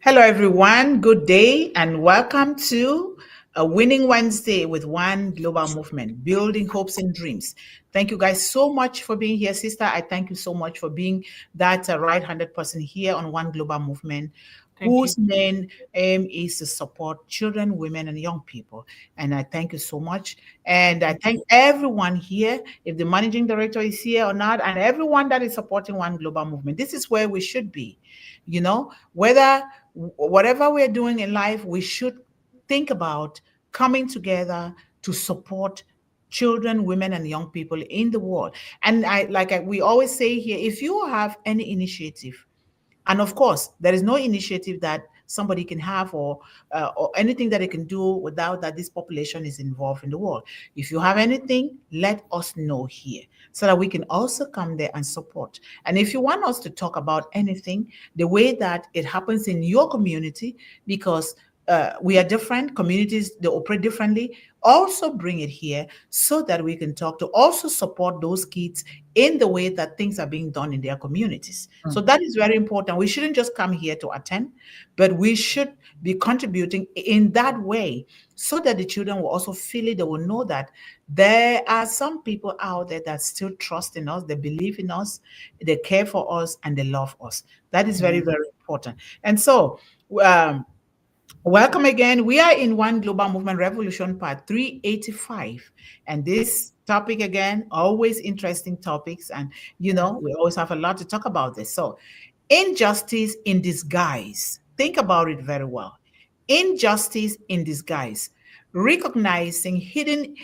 Hello, everyone. Good day, and welcome to a Winning Wednesday with One Global Movement, building hopes and dreams. Thank you guys so much for being here, sister. I thank you so much for being that right-handed person here on One Global Movement, Thank you. whose main aim is to support children, women, and young people. And I thank you so much. And I thank everyone here, if the managing director is here or not, and everyone that is supporting One Global Movement. This is where we should be. Whether whatever we're doing in life, we should think about coming together to support children, women, and young people in the world. And we always say here, if you have any initiative, and of course, there is no initiative that somebody can have or anything that they can do without that this population is involved in the world. If you have anything, let us know here so that we can also come there and support. And if you want us to talk about anything, the way that it happens in your community, because we are different communities, they operate differently, also bring it here so that we can talk to also support those kids in the way that things are being done in their communities. So that is very important. We shouldn't just come here to attend, but we should be contributing in that way so that the children will also feel it. They will know that there are some people out there that still trust in us, they believe in us, they care for us, and they love us. That is very, very important. And so, um, welcome again. We are in One Global Movement Revolution Part 385. And this topic, again, always interesting topics. And, we always have a lot to talk about this. So, injustice in disguise. Think about it very well. Injustice in disguise. Recognizing hidden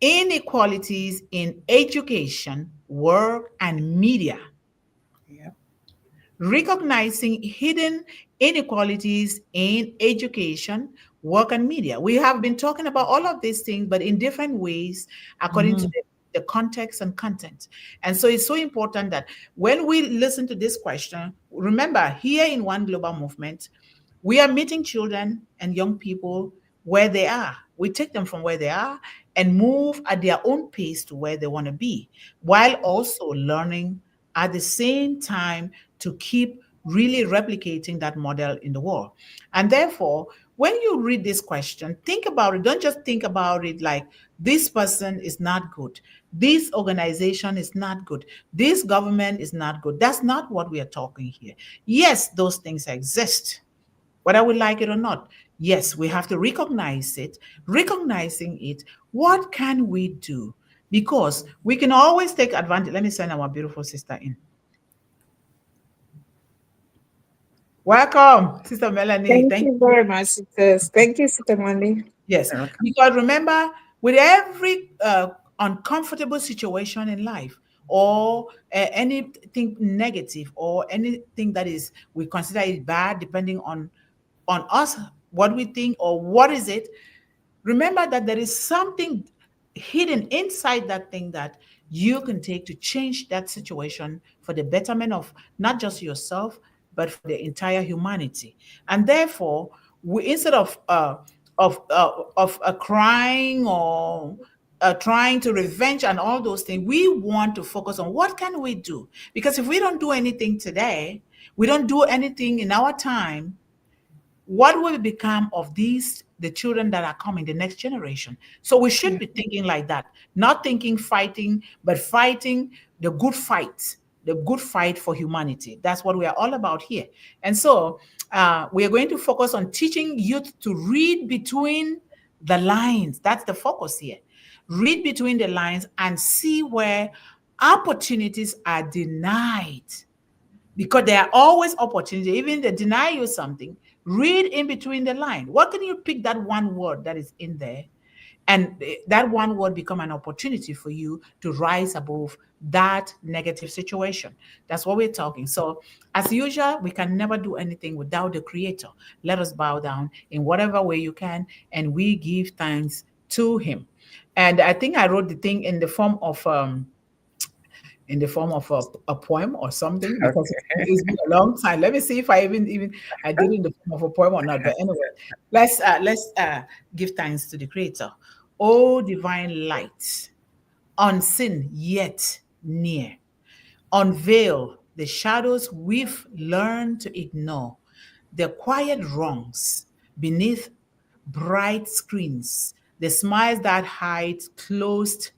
inequalities in education, work, and media. Yeah. Recognizing hidden inequalities in education, work, and media. We have been talking about all of these things, but in different ways, according to the context and content. And so it's so important that when we listen to this question, remember here in One Global Movement, we are meeting children and young people where they are. We take them from where they are and move at their own pace to where they want to be, while also learning at the same time to keep really replicating that model in the world. And therefore, when you read this question, think about it. Don't just think about it like this person is not good. This organization is not good. This government is not good. That's not what we are talking here. Yes, those things exist, whether we like it or not. Yes, we have to recognize it. Recognizing it, what can we do? Because we can always take advantage. Let me send our beautiful sister in. Welcome, Sister Melanie. Thank Thank you you. very much, sisters. Thank you, Sister Mundih. Yes, You're welcome. because remember, with every uncomfortable situation in life, or anything negative, or anything that is we consider it bad, depending on us, what we think or what is it. Remember that there is something hidden inside that thing that you can take to change that situation for the betterment of not just yourself, but for the entire humanity. And therefore, instead of crying or trying to revenge and all those things, we want to focus on what can we do. Because if we don't do anything today, we don't do anything in our time, what will become of these the children that are coming, the next generation? So we should Yeah. be thinking like that, not thinking fighting, but fighting the good fight, the good fight for humanity. That's what we are all about here. And so we are going to focus on teaching youth to read between the lines. That's the focus here. Read between the lines and see where opportunities are denied, because there are always opportunities. Even if they deny you something, read in between the line. What can you pick that one word that is in there, and that one word become an opportunity for you to rise above that negative situation? That's what we're talking. So, as usual, we can never do anything without the Creator. Let us bow down in whatever way you can, and we give thanks to Him. And I think I wrote the thing in the form of a poem or something, because Okay. it's been a long time. Let me see if I even I did it in the form of a poem or not. But anyway, let's give thanks to the Creator. Oh, divine light, unseen yet near, unveil the shadows we've learned to ignore. the quiet wrongs beneath bright screens, the smiles that hide closed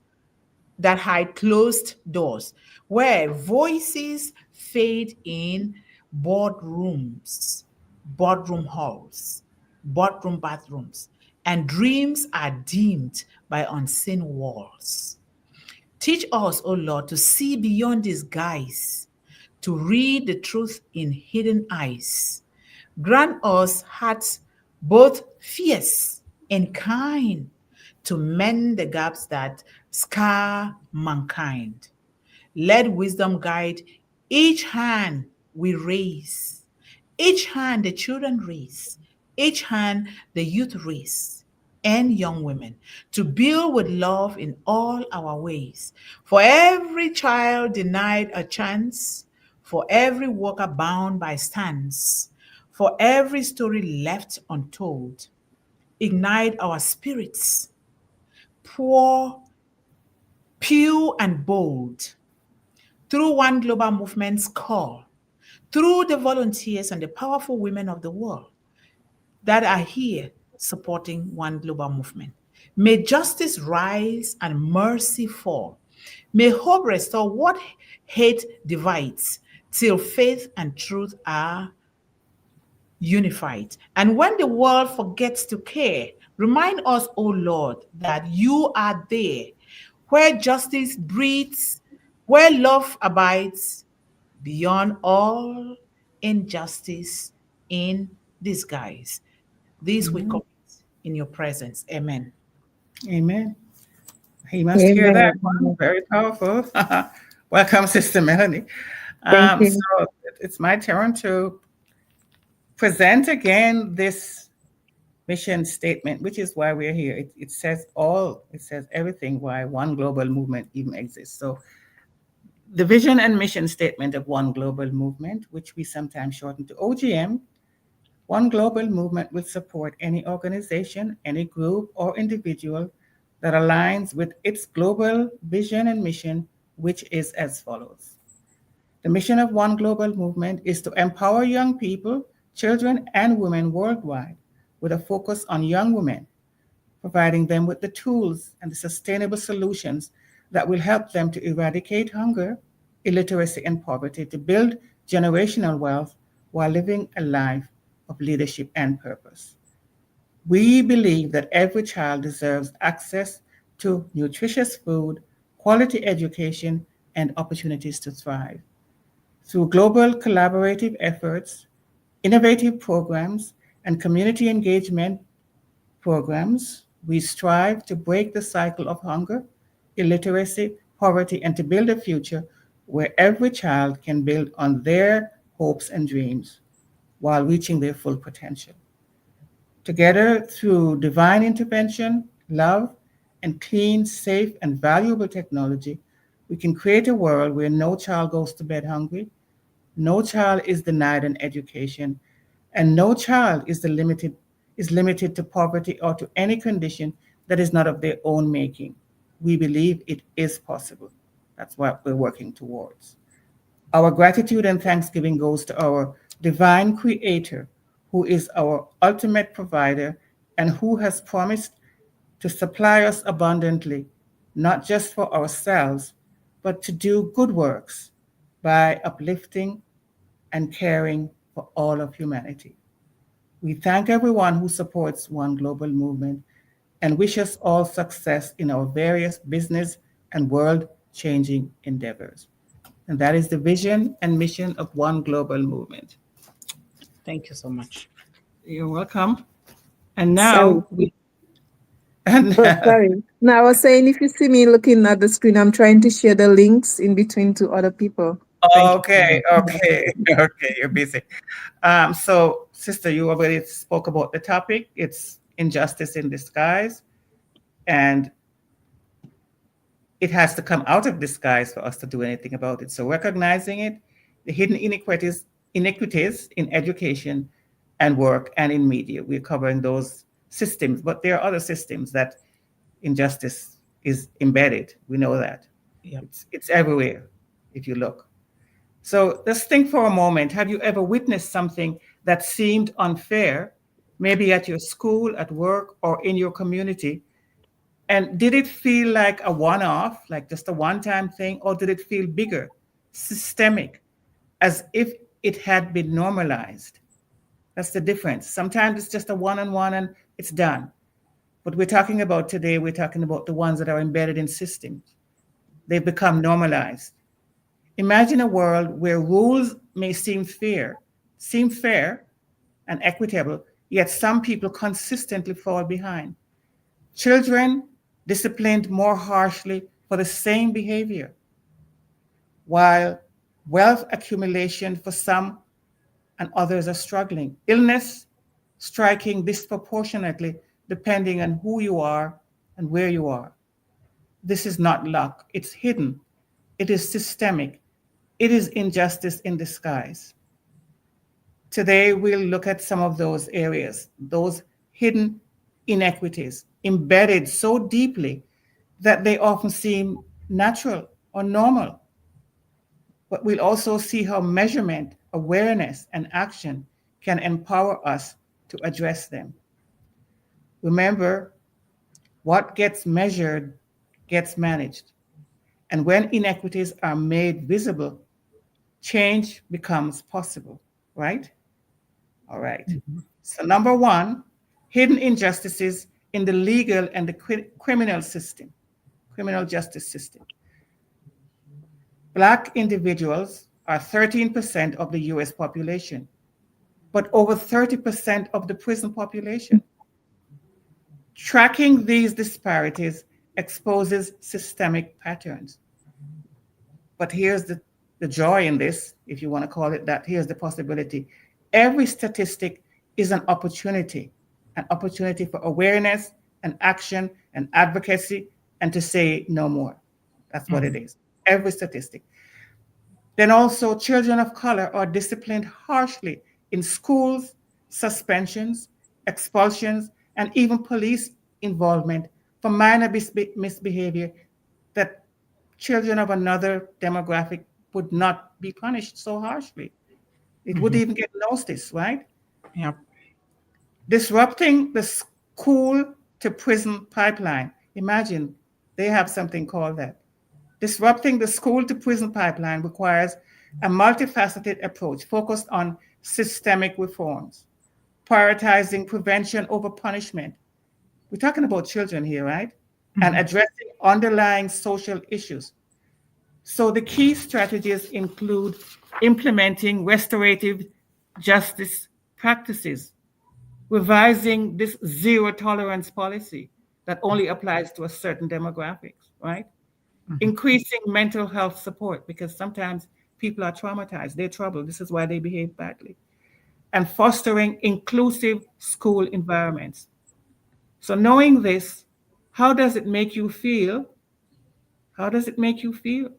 doors, where voices fade in boardrooms, boardroom halls, boardroom bathrooms, and dreams are dimmed by unseen walls. Teach us, O Lord, to see beyond disguise, to read the truth in hidden eyes. Grant us hearts both fierce and kind to mend the gaps that scar mankind. Let wisdom guide each hand we raise, each hand the children raise, each hand the youth raise, and young women to build with love in all our ways. For every child denied a chance, for every worker bound by stands, for every story left untold, ignite our spirits, poor, pure, and bold, through one global movement's call, through the volunteers and the powerful women of the world that are here supporting one global movement. May justice rise and mercy fall. May hope restore what hate divides, till faith and truth are unified. And when the world forgets to care, remind us, O Lord, that you are there, where justice breathes, where love abides, beyond all injustice in disguise. This we Mhm. commit in your presence. Amen. Amen. He must hear that one. Amen. Very powerful. Welcome, Sister Melanie. Thank you. So it's my turn to present again this mission statement, which is why we're here. It says all, it says everything why One Global Movement even exists. So the vision and mission statement of One Global Movement, which we sometimes shorten to OGM, One Global Movement will support any organization, any group, or individual that aligns with its global vision and mission, which is as follows. The mission of One Global Movement is to empower young people, children, and women worldwide with a focus on young women, providing them with the tools and the sustainable solutions that will help them to eradicate hunger, illiteracy, and poverty, to build generational wealth while living a life of leadership and purpose. We believe that every child deserves access to nutritious food, quality education, and opportunities to thrive. Through global collaborative efforts, innovative programs, and community engagement programs, we strive to break the cycle of hunger, illiteracy, poverty, and to build a future where every child can build on their hopes and dreams while reaching their full potential. Together, through divine intervention, love, and clean, safe, and valuable technology, we can create a world where no child goes to bed hungry, no child is denied an education, and no child is limited to poverty or to any condition that is not of their own making. We believe it is possible. That's what we're working towards. Our gratitude and thanksgiving goes to our divine creator, who is our ultimate provider and who has promised to supply us abundantly, not just for ourselves, but to do good works by uplifting and caring for all of humanity. We thank everyone who supports One Global Movement and wish us all success in our various business and world changing endeavors. And that is the vision and mission of One Global Movement. Thank you so much. You're welcome. And Sorry. now we and Oh, sorry. Now, I was saying, if you see me looking at the screen, I'm trying to share the links in between to other people. Thank you so okay, much. okay, okay, you're busy. So sister, you already spoke about the topic. It's injustice in disguise, and it has to come out of disguise for us to do anything about it. So recognizing it, the hidden inequities in education and work and in media, we're covering those systems, but there are other systems that injustice is embedded. We know that. Yep. It's everywhere if you look. So just think for a moment, have you ever witnessed something that seemed unfair, maybe at your school, at work, or in your community? And did it feel like a one off, like just a one time thing, or did it feel bigger, systemic, as if it had been normalized? That's the difference. Sometimes it's just a one on one and it's done. But we're talking about today, we're talking about the ones that are embedded in systems. They've become normalized. Imagine a world where rules may seem fair and equitable, yet some people consistently fall behind. Children disciplined more harshly for the same behavior, while wealth accumulation for some and others are struggling. Illness striking disproportionately depending on who you are and where you are. This is not luck, it's hidden, it is systemic, it is injustice in disguise. Today, we'll look at some of those areas, those hidden inequities, embedded so deeply that they often seem natural or normal. But we'll also see how measurement, awareness, and action can empower us to address them. Remember, what gets measured gets managed. And when inequities are made visible, change becomes possible, right? All right. So, number one, hidden injustices in the legal and the criminal system, criminal justice system. Black individuals are 13% of the US population, but over 30% of the prison population. Tracking these disparities exposes systemic patterns. But here's the joy in this, if you want to call it that. Here's the possibility. Every statistic is an opportunity for awareness and action and advocacy and to say no more. That's what it is. Every statistic. Then also, children of color are disciplined harshly in schools, suspensions, expulsions, and even police involvement for minor misbehavior that children of another demographic would not be punished so harshly. It would even get noticed, right? Yep. Disrupting the school to prison pipeline. Imagine they have something called that. Disrupting the school to prison pipeline requires a multifaceted approach focused on systemic reforms, prioritizing prevention over punishment. We're talking about children here, right? And addressing underlying social issues. So the key strategies include implementing restorative justice practices, revising this zero tolerance policy that only applies to a certain demographics, right? Increasing mental health support because sometimes people are traumatized, they're troubled. This is why they behave badly. And fostering inclusive school environments. So knowing this, how does it make you feel? How does it make you feel?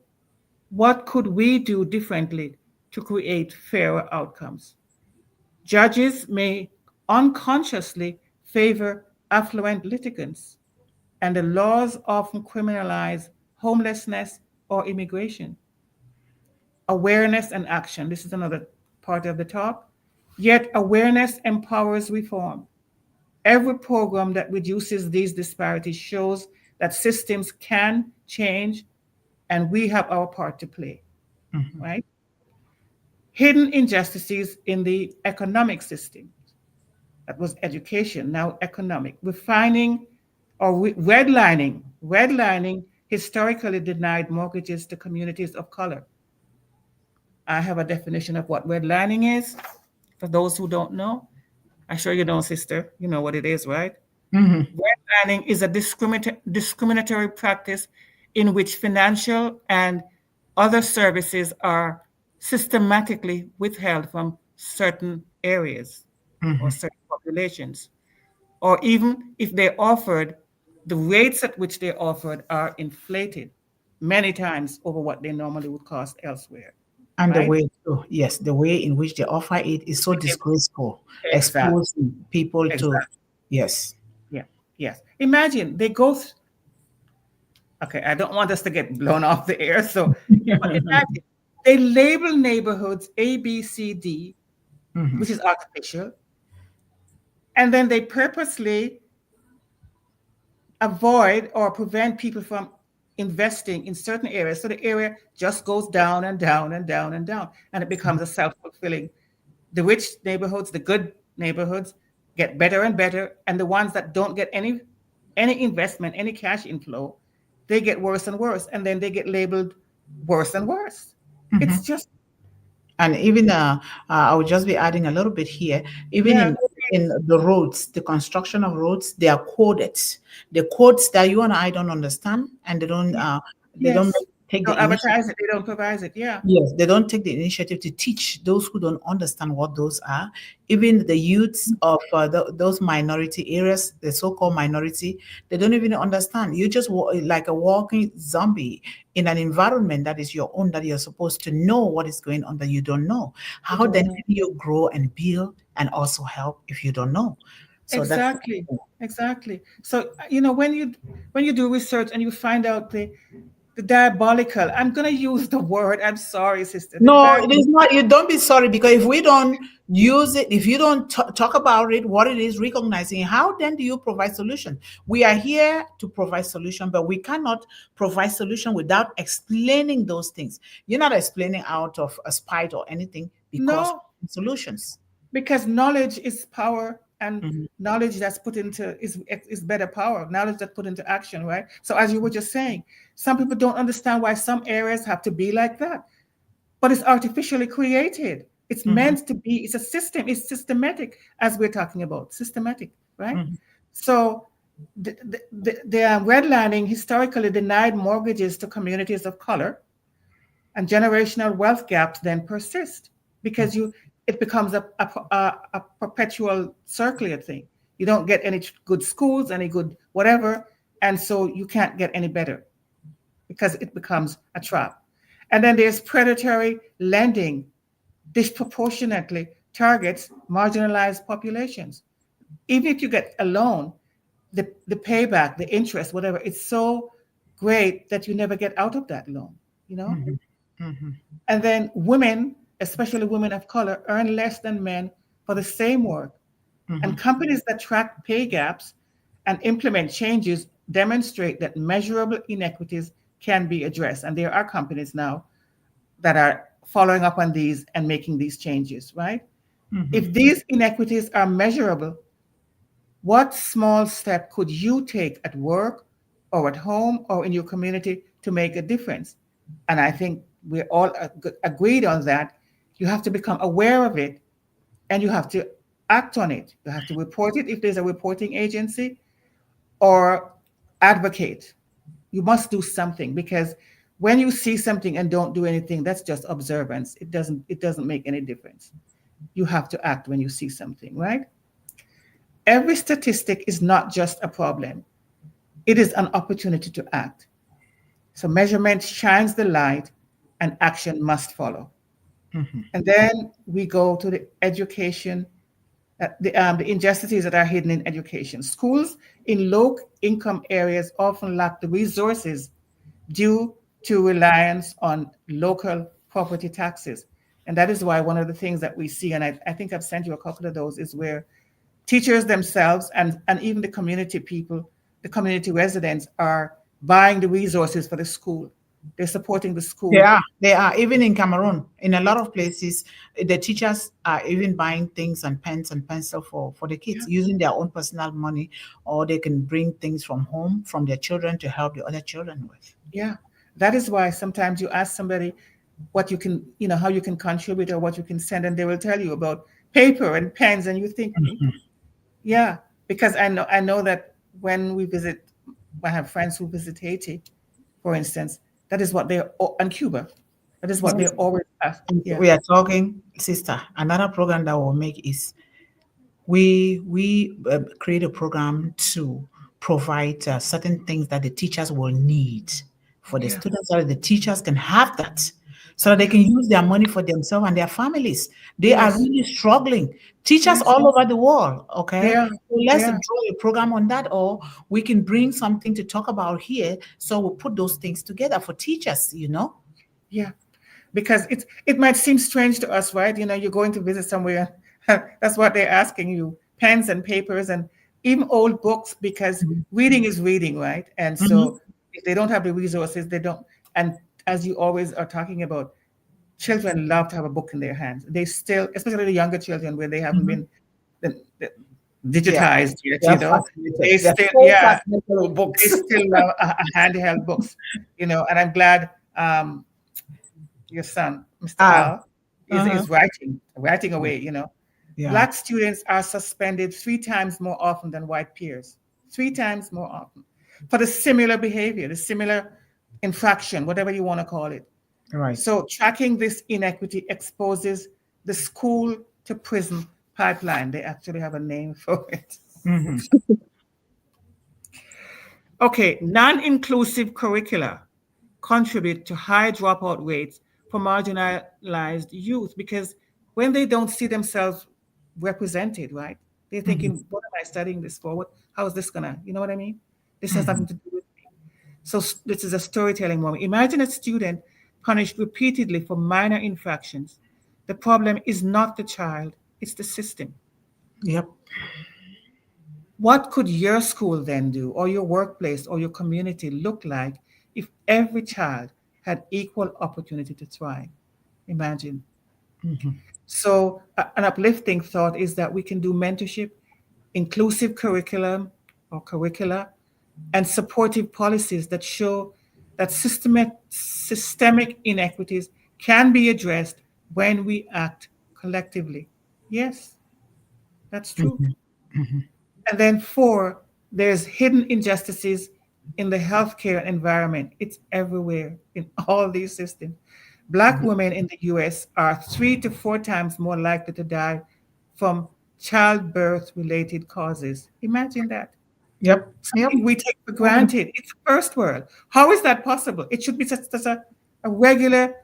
What could we do differently to create fairer outcomes? Judges may unconsciously favor affluent litigants, and the laws often criminalize homelessness or immigration. Awareness and action. This is another part of the talk. Yet awareness empowers reform. Every program that reduces these disparities shows that systems can change and we have our part to play, right? Hidden injustices in the economic system. That was education, now economic. Refining or redlining. Redlining historically denied mortgages to communities of color. I have a definition of what redlining is for those who don't know. I'm sure you don't, sister. You know what it is, right? Redlining is a discriminatory practice in which financial and other services are systematically withheld from certain areas or certain populations. Or even if they're offered, the rates at which they're offered are inflated many times over what they normally would cost elsewhere, And the right? way, oh, yes, the way in which they offer it is so disgraceful, Exactly. exposing people to, Exactly. yes. Yeah. Yes. Imagine they go. Okay, I don't want us to get blown off the air. So, but imagine they label neighborhoods A, B, C, D, which is artificial. And then they purposely avoid or prevent people from investing in certain areas. So the area just goes down and down and down and down, and it becomes a self-fulfilling. The rich neighborhoods, the good neighborhoods get better and better, and the ones that don't get any investment, any cash inflow, they get worse and worse, and then they get labeled worse and worse. It's just And even I would just be adding a little bit here. Even yeah, in the roads, the construction of roads, they are coded. The codes that you and I don't understand, and they don't yes. take the Don't initiative. advertise it, they don't provide it. Yeah, Yes, they don't take the initiative to teach those who don't understand what those are. Even the youths of those minority areas, the so-called minority, they don't even understand. You just like a walking zombie in an environment that is your own, that you're supposed to know what is going on, that you don't know. you How don't then know. can you grow and build and also help if you don't know? So that's Exactly, exactly. So when you do research and you find out the diabolical, I'm gonna use the word. I'm sorry, sister. The no, it diabolical. is not. You don't be sorry, because if we don't use it, if you don't talk about it, what it is, recognizing, how then do you provide solution? We are here to provide solution, but we cannot provide solution without explaining those things. You're not explaining out of a spite or anything, because No, solutions. because knowledge is power, and Mhm, knowledge that's put into is better power. Knowledge that's put into action, right? So as you were just saying, some people don't understand why some areas have to be like that, but it's artificially created. It's mhm, meant to be. It's a system. It's systematic, as we're talking about, systematic, right? mhm, So the redlining historically denied mortgages to communities of color, and generational wealth gaps then persist because it becomes a perpetual circular thing. You don't get any good schools, any good whatever, and so you can't get any better because it becomes a trap. And then there's predatory lending, disproportionately targets marginalized populations. Even if you get a loan, the payback, the interest, whatever, it's so great that you never get out of that loan, you know? mhm, mhm, And then women, especially women of color, earn less than men for the same work. And mhm, companies that track pay gaps and implement changes demonstrate that measurable inequities can be addressed. And there are companies now that are following up on these and making these changes, right? mhm. If these inequities are measurable, what small step could you take at work or at home or in your community to make a difference? And I think we're all agreed on that. You have to become aware of it and you have to act on it. You have to report it if there's a reporting agency, or advocate. You must do something, because when you see something and don't do anything, that's just observance. It doesn't make any difference. You have to act when you see something, right? Every statistic is not just a problem. It is an opportunity to act. So measurement shines the light and action must follow. And then we go to the education, the injustices that are hidden in education. Schools in low income areas often lack the resources due to reliance on local property taxes. And that is why one of the things that we see, and I think I've sent you a couple of those, is where teachers themselves and even the community people, the community residents, are buying the resources for the school. They're supporting the They school. are. They are. Even in Cameroon, in a lot of places, the teachers are even buying things and pens and pencil for the kids, Yeah. using their own personal money, or they can bring things from home from their children to help the other children with. Yeah. That is why sometimes you ask somebody what you can, how you can contribute or what you can send, and they will tell you about paper and pens, and you think, yeah, because I know that when we visit, I have friends who visit Haiti, for instance, that is what they're, and Cuba, that is what they're always asked. Yeah. We are talking, sister. Another program that we'll make is we create a program to provide certain things that the teachers will need for the Yeah. students, so that the teachers can have that, so that they Yeah. can use their money for themselves and their families. They are Yes. really struggling. Teachers Yes. all over the world, They okay? are. So They let's are. draw a program on that, or we can bring something to talk about here. So we'll put those things together for teachers. Yeah. Because it might seem strange to us, right? You're going to visit somewhere, That's what they're asking you, pens and papers and even old books, because Mhm. reading is reading, right? And Mhm. so if they don't have the resources, they don't. And as you always are talking about, children love to have a book in their hands. They still, especially the younger children where they haven't Mhm. been Yeah, digitized yet, they're fascinated. they They're still, so yeah, fascinated with they books. still love handheld books, and I'm glad your son, Mr. Ah, Al, uh-huh. is writing away. Yeah, Black students are suspended 3 times more often than white peers, 3 times more often for the similar behavior, the similar infraction, whatever you want to call it. right. So tracking this inequity exposes the school to prison pipeline. They actually have a name for it. Mhm. Okay, non-inclusive curricula contribute to high dropout rates for marginalized youth because when they don't see themselves represented, right? They're Mhm. thinking, what am I studying this for? How is this gonna, you know what I mean? This has Mhm. nothing to do with me. So this is a storytelling moment. Imagine a student punished repeatedly for minor infractions. The problem is not the child, it's the system. Yep. What could your school then do, or your workplace, or your community look like if every child had equal opportunity to thrive? Imagine. Mhm. So, an uplifting thought is that we can do mentorship, inclusive curriculum or curricula, and supportive policies that show that systemic inequities can be addressed when we act collectively. Yes, that's true. Mhm. Mhm. And then four, there's hidden injustices in the healthcare environment. It's everywhere in all these systems. Black women in the US are 3 to 4 times more likely to die from childbirth related causes. Imagine that. Yep. Yep. Something we take for granted. It's first world. How is that possible? It should be just a regular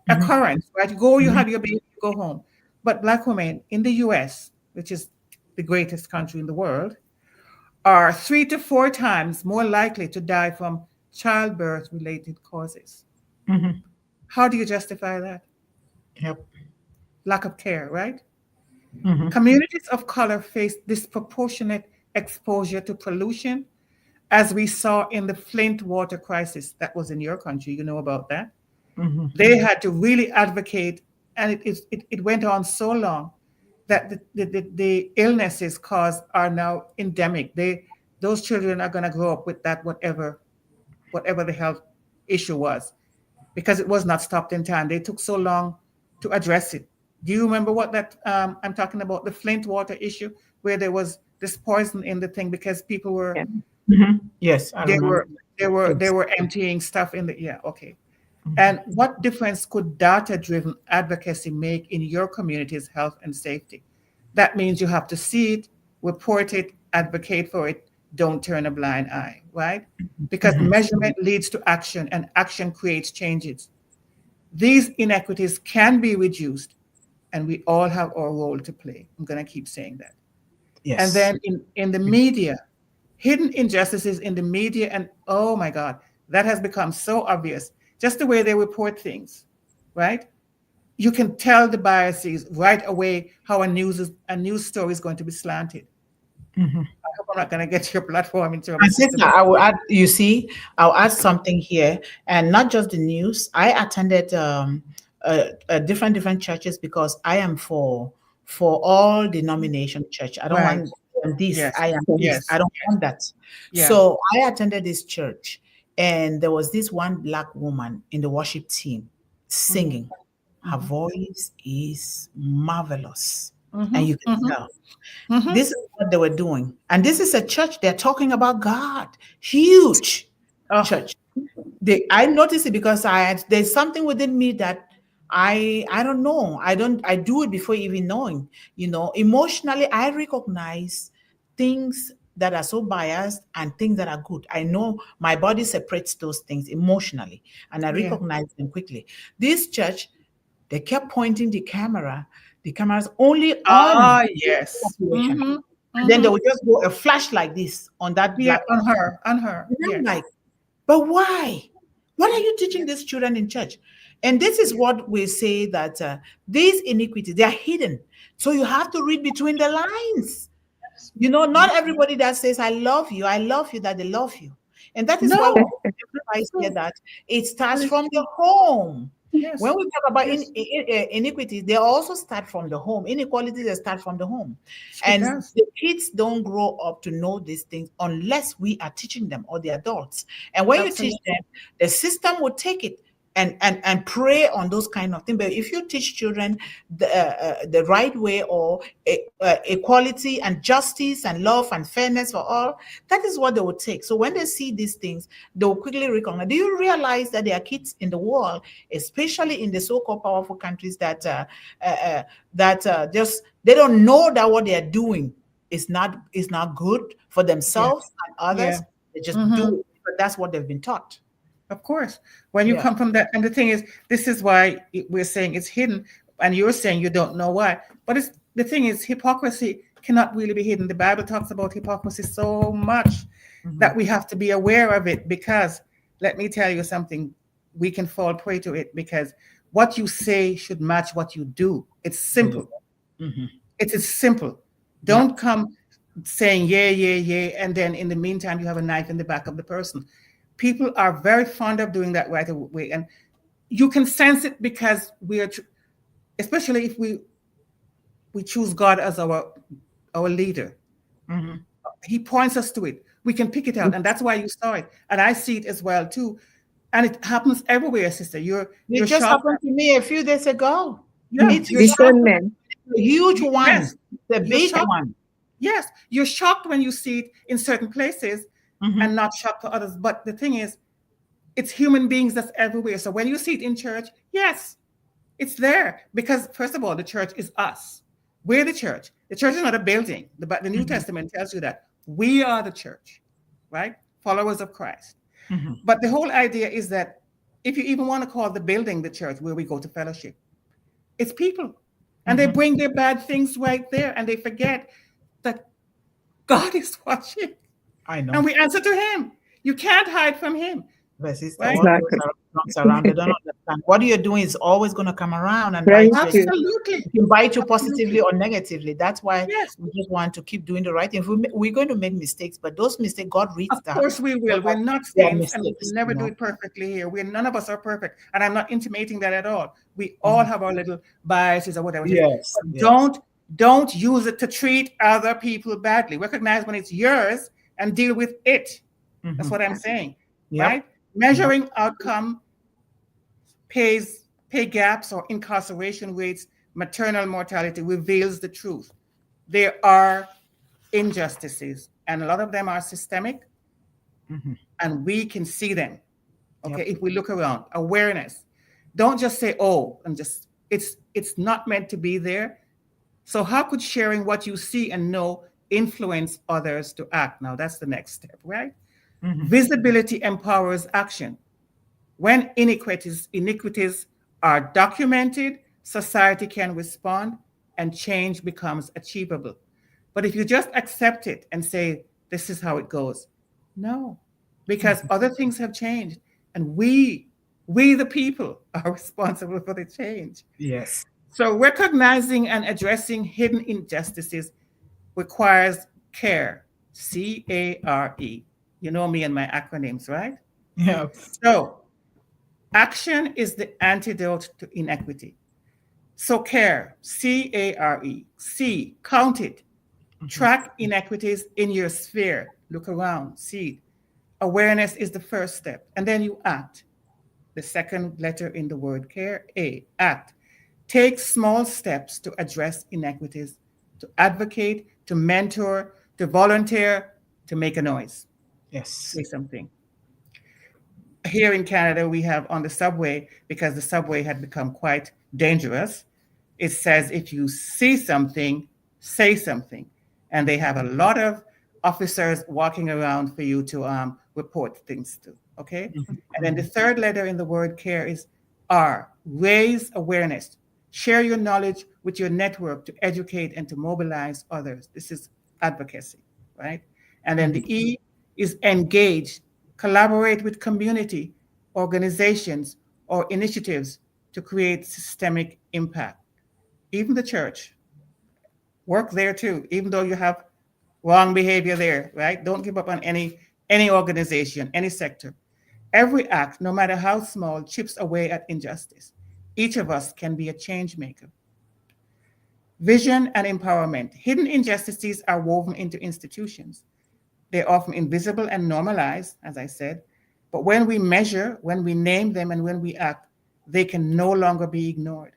Mhm. occurrence, right? You go, you Mhm. have your baby, you go home. But Black women in the US, which is the greatest country in the world, are 3 to 4 times more likely to die from childbirth related causes. Mhm. How do you justify that? Yep. Lack of care, right? Mhm. Communities of color face disproportionate exposure to pollution, as we saw in the Flint water crisis that was in your country. You know about that. Mhm. They had to really advocate, and it went on so long that the illnesses caused are now endemic. Those children are going to grow up with that, whatever the health issue was, because it was not stopped in time. They took so long to address it. Do you remember what that I'm talking about, the Flint water issue, where there was this poison in the thing because people were Yeah. Mhm. Yes, I they remember. were they were they Yes. were emptying stuff in the, yeah, okay. Mhm. And what difference could data-driven advocacy make in your community's health and safety? That means you have to see it, report it, advocate for it, don't turn a blind eye, right? Because Mhm. measurement leads to action and action creates changes. These inequities can be reduced, and we all have our role to play. I'm going to keep saying that. And Yes. then in the media, hidden injustices in the media, and oh my God, that has become so obvious. Just the way they report things, right? You can tell the biases right away how a news story is going to be slanted. Mhm. I hope I'm not going to get your platform into trouble, And Sister sister, Mary. I will add, you see, I'll add something here, and not just the news. I attended different churches because I am for all denomination church. I don't Right. want this. Yes. I am this. Yes. I don't Yes. want that. Yeah. So I attended this church, and there was this one black woman in the worship team Mm-hmm. singing. Her Mm-hmm. voice is marvelous, and Mm-hmm. you can Mm-hmm. tell. Mm-hmm. This is what they were doing. And this is a church, they're talking about God. Huge Oh, church. I noticed it because there's something within me that I don't know. I do it before even knowing. Emotionally, I recognize things that are so biased and things that are good. I know my body separates those things emotionally and I yeah. recognize them quickly. This church, they kept pointing the cameras only on Ah, the yes. population. Mm-hmm. And then they Mm-hmm. would just go a flash like this on that Yeah, black. on her. On her. And I'm Yes. like, but why? What are you teaching these children in church? And this is what we say that these iniquities, they are hidden. So you have to read between the lines. Not everybody that says, I love you, that they love you. And that is why we No. emphasize here No. that it But starts it's from the true. home. When Yes. we talk about Yes. iniquities, they also start from the home. Inequalities, they start from the home. It And does. the kids don't grow up to know these things unless we are teaching them, or the adults. And when you teach Absolutely. them, the system will take it and prey on those kind of things. But if you teach children the right way, or equality and justice and love and fairness for all, that is what they will take. So when they see these things, they will quickly recognize. Do you realize that there are kids in the world, especially in the so-called powerful countries, that just they don't know that what they are doing is not good for Yeah. themselves and Yeah. others. They just Hmm. do it, but that's what they've been taught. Of course. When you Yeah. come from that, and the thing is, this is why we're saying it's hidden, and you're saying you don't know why. But it's the thing is, hypocrisy cannot really be hidden. The Bible talks about hypocrisy so much Mhm. that we have to be aware of it, because let me tell you something, we can fall prey to it, because what you say should match what you do. It's simple. Mhm. It is simple. Yeah. Don't come saying yeah, yeah, yeah, and then in the meantime you have a knife in the back of the person. People are very fond of doing that right away, and you can sense it, because especially if we choose God as our leader. Mhm. He points us to it. We can pick it out, and that's why you saw it, and I see it as well too. And it happens everywhere, sister. It You're just shocked. happened to me a few days ago. Yeah, It's you're shocked. shocked. Discernment. A huge one, Yes, the you're big shocked. one. Yes, you're shocked when you see it in certain places, and Mhm. not shocked for others. But the thing is, it's human beings that's everywhere. So when you see it in church, yes, it's there, because first of all, the church is us. We're the church. The church is not a building. But the New Mhm. Testament tells you that we are the church, right? Followers of Christ. Mhm. But the whole idea is that if you even want to call the building the church where we go to fellowship, it's people. And they Mhm. bring their bad things right there, and they forget that God is watching, I and know. we answer to Him. You can't hide from Him, But sister, right? what goes Exactly. around comes around. They don't understand. What you're doing is always going to come around and Very bite you. true. Absolutely. It can bite you positively Absolutely. or negatively. That's why Yes. we just want to keep doing the right thing. We're going to make mistakes, but those mistakes, God Of reads the heart. course we So will. We're that not they are saints, and we can mistakes, never do it perfectly here. None of us are perfect. And I'm not intimating that at all. We all Mhm. have our little biases or whatever it is. Yes, But yes. don't use it to treat other people badly. Recognize when it's yours and deal with it. That's Mhm. what I'm saying, Yep. right? Yep. Measuring outcome, pay gaps or incarceration rates, maternal mortality reveals the truth. There are injustices, and a lot of them are systemic, Mhm. and we can see them. Okay, Yep. if we look around, awareness. Don't just say, oh, and just it's not meant to be there. So how could sharing what you see and know influence others to act? Now that's the next step, right? Mhm. Visibility empowers action. When iniquities are documented, society can respond, and change becomes achievable. But if you just accept it and say, this is how it goes, no, because other things have changed, and we the people, are responsible for the change. Yes. So recognizing and addressing hidden injustices requires care, CARE. You know me and my acronyms, right? Yep. So action is the antidote to inequity. So care, CARE. C, count it. Mhm. Track inequities in your sphere. Look around, see it. Awareness is the first step, and then you act. The second letter in the word care, A, act. Take small steps to address inequities, to advocate, to mentor, to volunteer, to make a noise. Yes. Say something. Here in Canada, we have on the subway, because the subway had become quite dangerous, it says if you see something, say something. And they have a lot of officers walking around for you to report things to. Okay. Mhm. And then the Mhm. third letter in the word care is R, raise awareness. Share your knowledge with your network to educate and to mobilize others. This is advocacy, right? And then the Mhm. E is engage, collaborate with community, organizations, or initiatives to create systemic impact. Even the church, work there too, even though you have wrong behavior there, right? Don't give up on any organization, any sector. Every act, no matter how small, chips away at injustice. Each of us can be a change maker. Vision and empowerment. Hidden injustices are woven into institutions. They're often invisible and normalized, as I said, but when we measure, when we name them, and when we act, they can no longer be ignored.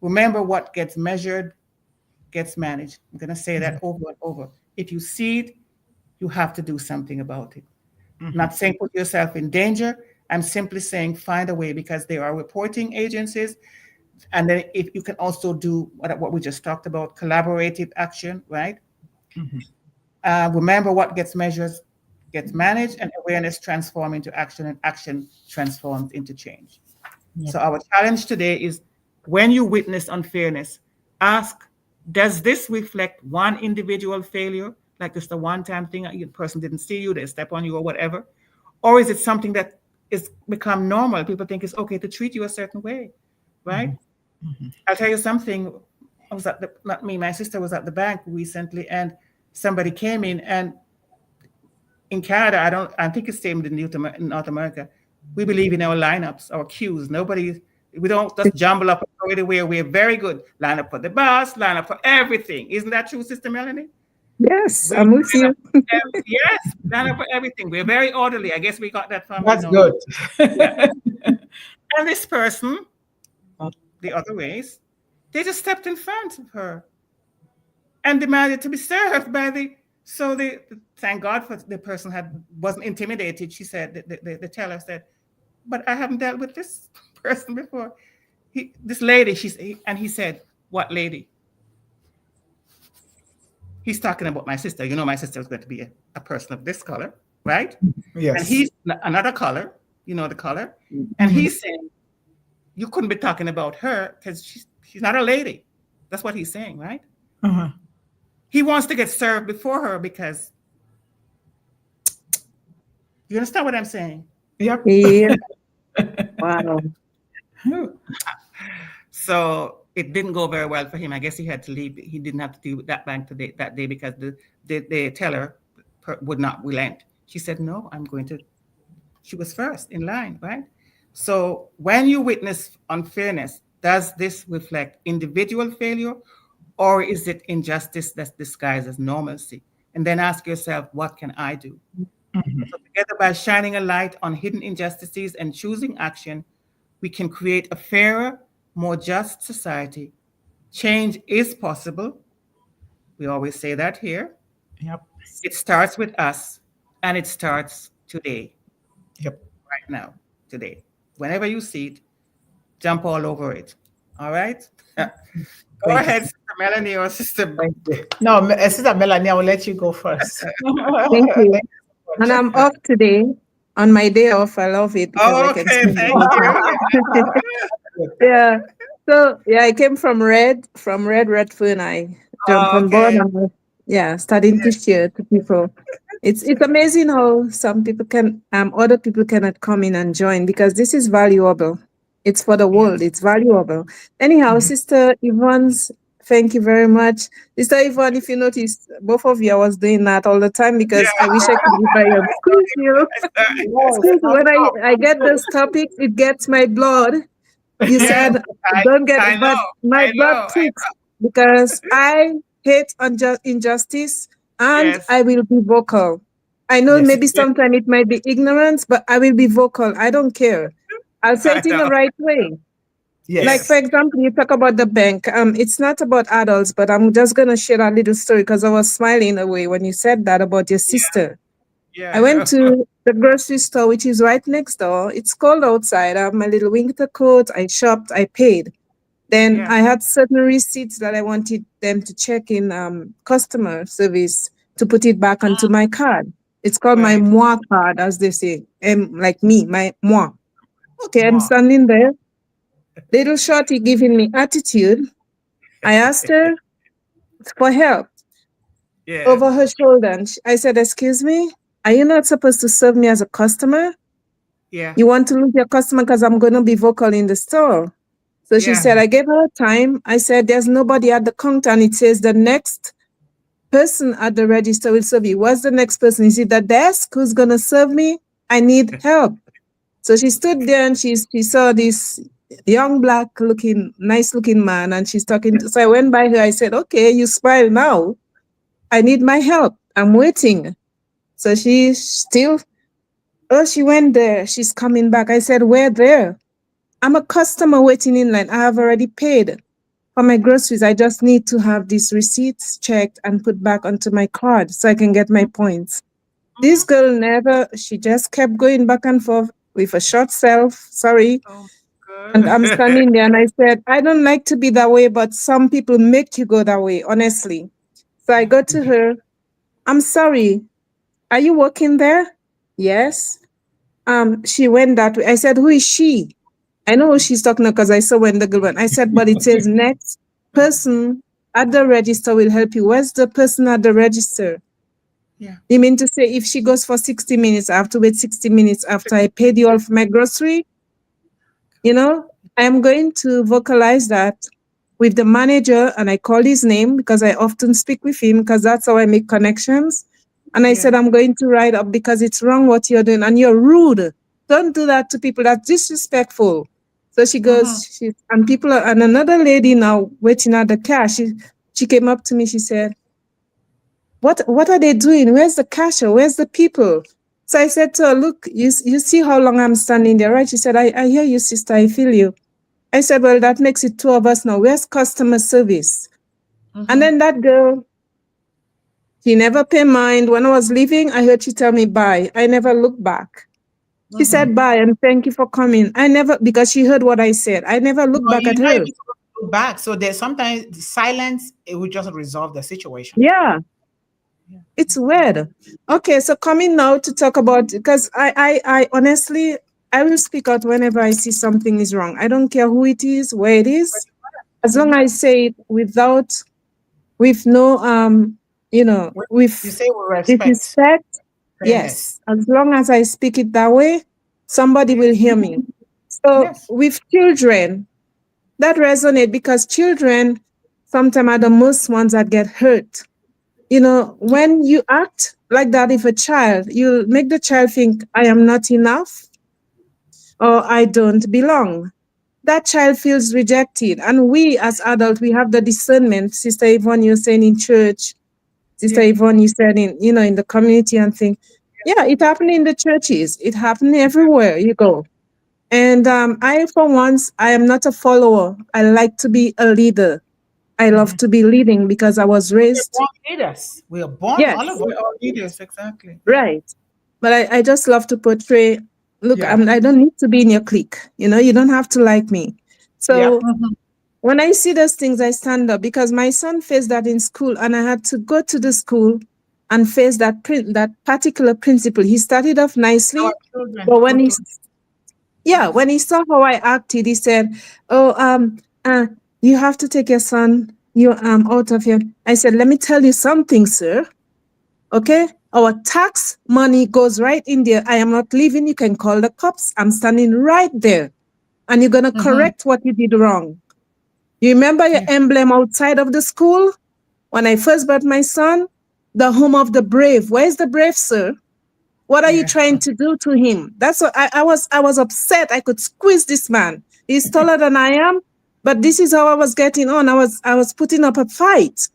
Remember, what gets measured gets managed. I'm going to say that over and over. If you see it, you have to do something about it. I'm not saying put yourself in danger. I'm simply saying find a way, because there are reporting agencies. And then if you can also do what we just talked about, collaborative action, right? Remember, what gets measured gets managed, and awareness transforms into action, and action transforms into change. So our challenge today is, when you witness unfairness, ask, does this reflect one individual failure, like just a one-time thing, a person didn't see you, they step on you or whatever? Or is it something that is become normal? People think it's okay to treat you a certain way, right? I'll tell you something. I was at not me, my sister was at the bank recently, and somebody came in, and in Canada, I think it's same in North America, we believe in our lineups, our queues. We don't just jumble up everywhere. We're very good. Line up for the bus, line up for everything. Isn't that true, Sister Melanie? Yes, I'm with you. Yes, line up for everything. We're very orderly. I guess we got that from. That's good. Yeah. And this person, the other ways, they just stepped in front of her and demanded to be served by the. So thank God for the person wasn't intimidated. She said, the teller said, but I haven't dealt with this person before. This lady, he said, what lady? He's talking about my sister. You know, my sister was going to be a person of this color, right? Yes. And he's another color, you know, the color. And he's saying, you couldn't be talking about her because she's not a lady. That's what he's saying, right? He wants to get served before her because, you understand what I'm saying? Yep. Yeah. Wow. So it didn't go very well for him. I guess he had to leave. He didn't have to deal with that bank that day because the teller would not relent. She said, no, she was first in line, right? So when you witness unfairness, does this reflect individual failure, or is it injustice that's disguised as normalcy? And then ask yourself, what can I do? So together, by shining a light on hidden injustices and choosing action, we can create a fairer, more just society. Change is possible. We always say that here. Yep. It starts with us, and it starts today. Yep. Right now, today. Whenever you see it, jump all over it. All right? Go ahead, Sister Melanie or Sister. Thank you. No, Sister Melanie, I will let you go first. Thank you. And I'm off today. On my day off, I love it because I can spend thank it. Yeah. So yeah, I came from Redfern. I jumped on board and starting to share to people. It's amazing how some people can other people cannot come in and join, because this is valuable. It's for the world. It's valuable. Anyhow, Sister Yvonne's, thank you very much. Sister Yvonne, if you notice, both of you, I was doing that all the time because I wish I could be by your excuse you. Excuse me, when I get those topics, it gets my blood. You said don't get I it, but know, my blood ticks because I hate injustice and I will be vocal. I know maybe sometimes it might be ignorance, but I will be vocal. I don't care. I'll say it in the right way. Yes. Like, for example, you talk about the bank. It's not about adults, but I'm just going to share a little story because I was smiling away when you said that about your sister. I went to the grocery store, which is right next door. It's cold outside. I have my little winter coat. I shopped. I paid. Then I had certain receipts that I wanted them to check in customer service to put it back onto my card. It's called my moi card, as they say. Like me, my moi. Okay, I'm standing there. Little shorty giving me attitude. I asked her for help over her shoulder. And I said, excuse me, are you not supposed to serve me as a customer? Yeah. You want to lose your customer because I'm going to be vocal in the store. So she Yeah. said, I gave her a time. I said, there's nobody at the counter. And it says the next person at the register will serve you. What's the next person? Is it the desk who's going to serve me? I need help. So she stood there and she saw this young black looking, nice looking man. And she's talking. So I went by her. I said, okay, you smile now. I need my help. I'm waiting. So she still, oh, she went there. She's coming back. I said, where there? I'm a customer waiting in line. I have already paid for my groceries. I just need to have these receipts checked and put back onto my card so I can get my points. This girl never, she just kept going back and forth with a short self. Sorry. Oh, And I'm good. standing there and I said, I don't like to be that way, but some people make you go that way, honestly. So I go to her. I'm sorry. Are you working there? Yes. She went that way. I said, who is she? I know who she's talking about because I saw when the girl went. I said, but it says next person at the register will help you. Where's the person at the register? Yeah. You mean to say if she goes for 60 minutes, I have to wait 60 minutes after I paid you all for my grocery? You know, I'm going to vocalize that with the manager, and I call his name because I often speak with him because that's how I make connections. And I said, I'm going to write up because it's wrong what you're doing and you're rude. Don't do that to people. That's disrespectful. So she goes, and people are, and another lady now waiting at the cash. She came up to me. She said, what are they doing? Where's the cashier? Where's the people? So I said to her, look, you see how long I'm standing there, right? She said, I hear you, sister. I feel you. I said, well, that makes it two of us now. Where's customer service? And then that girl, she never paid mind. When I was leaving, I heard she tell me bye. I never looked back. She said bye and thank you for coming. I never, because she heard what I said. I never looked No, back you're at not her. even supposed to look back. So there's sometimes the silence, it will just resolve the situation. Yeah, it's weird. Okay, so coming now to talk about, because I honestly, I will speak out whenever I see something is wrong. I don't care who it is, where it is, as long as I say it with no You say with respect, disrespect. fairness. Yes, as long as I speak it that way, somebody will hear me. So Yes. with children, that resonate because children sometimes are the most ones that get hurt. You know, when you act like that, if a child, you make the child think, I am not enough or I don't belong. That child feels rejected. And we as adults, we have the discernment. Sister Yvonne, you're saying in church, Sister Yvonne, you said in the community and thing. Yeah, it happened in the churches. It happened everywhere you go. And I, for once, I am not a follower. I like to be a leader. I love to be leading because I was We're raised. born leaders. We are born, all of Yes, us. We're all leaders, exactly. Yeah. right. But I just love to portray, look, Yeah. I don't need to be in your clique. You know, you don't have to like me. Yep. So when I see those things, I stand up because my son faced that in school and I had to go to the school and face that particular principal. He started off nicely, Our children but go through. when he saw how I acted, he said, "Oh, you have to take your son, you out of here." I said, "Let me tell you something, sir. Okay, our tax money goes right in there. I am not leaving. You can call the cops. I'm standing right there, and you're gonna correct what you did wrong. You remember your Yeah. emblem outside of the school when I first brought my son, the home of the brave. Where's the brave, sir? What are you Yeah. trying to do to him?" That's what I was upset. I could squeeze this man. He's taller than I am, but this is how I was getting on. I was putting up a fight.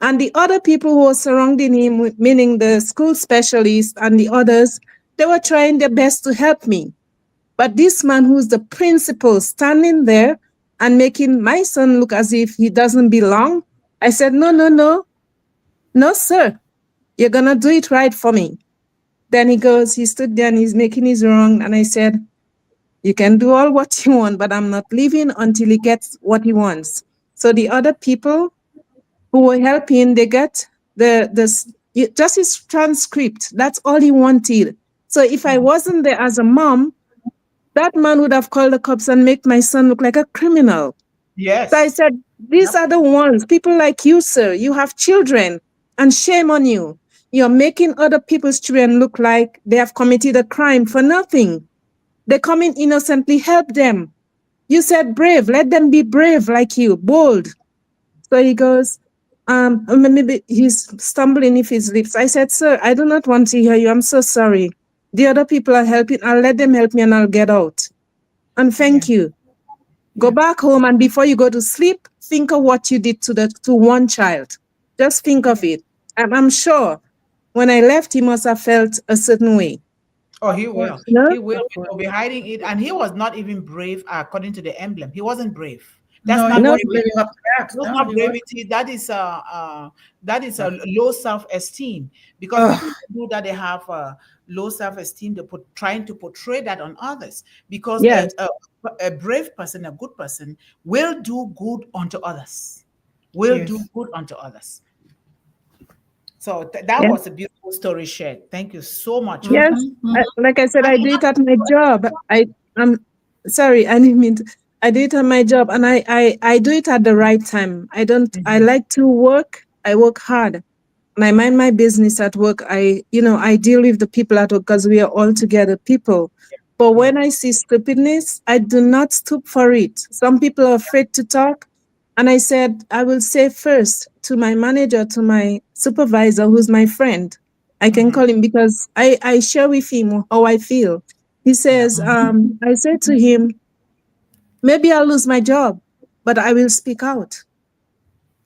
And the other people who were surrounding him, meaning the school specialist and the others, they were trying their best to help me. But this man who's the principal standing there and making my son look as if he doesn't belong, I said, no, no, no, no, sir. You're going to do it right for me. Then he stood there and he's making his wrong. And I said, you can do all what you want, but I'm not leaving until he gets what he wants. So the other people who were helping, they get just his transcript. That's all he wanted. So if I wasn't there as a mom, that man would have called the cops and make my son look like a criminal. So I Yes. said, these are the ones, people like you, sir. You have children, and shame on you. You're making other people's children look like they have committed a crime for nothing. They come in innocently, help them. You said brave, let them be brave like you, bold. So he goes, maybe he's stumbling if his lips. I said, sir, I do not want to hear you. I'm so sorry. The other people are helping. I'll let them help me and I'll get out. And thank you. Go back home, and before you go to sleep, think of what you did to one child. Just think of it. I'm sure when I left, he must have felt a certain way. Oh, he will. No? He will. He'll be hiding it. And he was not even brave according to the emblem. He wasn't brave. That's No, he not No. wasn't bravery. living up to that. That's No, not he wasn't. bravery. That is a low self-esteem. Because Ugh, people do that, they have low self-esteem. They trying to portray that on others. Because Yes. a brave person, a good person, will do good unto others. Will do yes. good unto others. So that Yes. was a beautiful story shared. Thank you so much for that. Yes. Mm-hmm, Like I said, I do it at my job. I'm sorry, I didn't mean to. I do it at my job, and I do it at the right time. I Mhm. like to work. I work hard. And I mind my business at work. I deal with the people at work because we are all together people. But Yeah. when I see stupidness, I do not stoop for it. Some people are afraid to talk. And I said, I will say first to my manager, to my supervisor, who's my friend. I can Mhm. call him because I share with him how I feel. He Yeah. says, I said to him, maybe I'll lose my job, but I will speak out.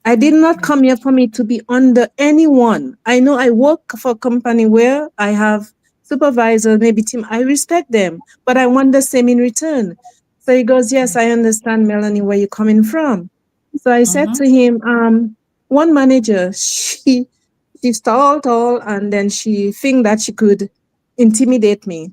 I did not come here for me to be under anyone. I know I work for a company where I have supervisor, maybe team. I respect them, but I want the same in return. So he goes, yes, I understand, Melanie, where you're coming from. So I said mm-hmm. to him, one manager, she's tall, and then she think that she could intimidate me.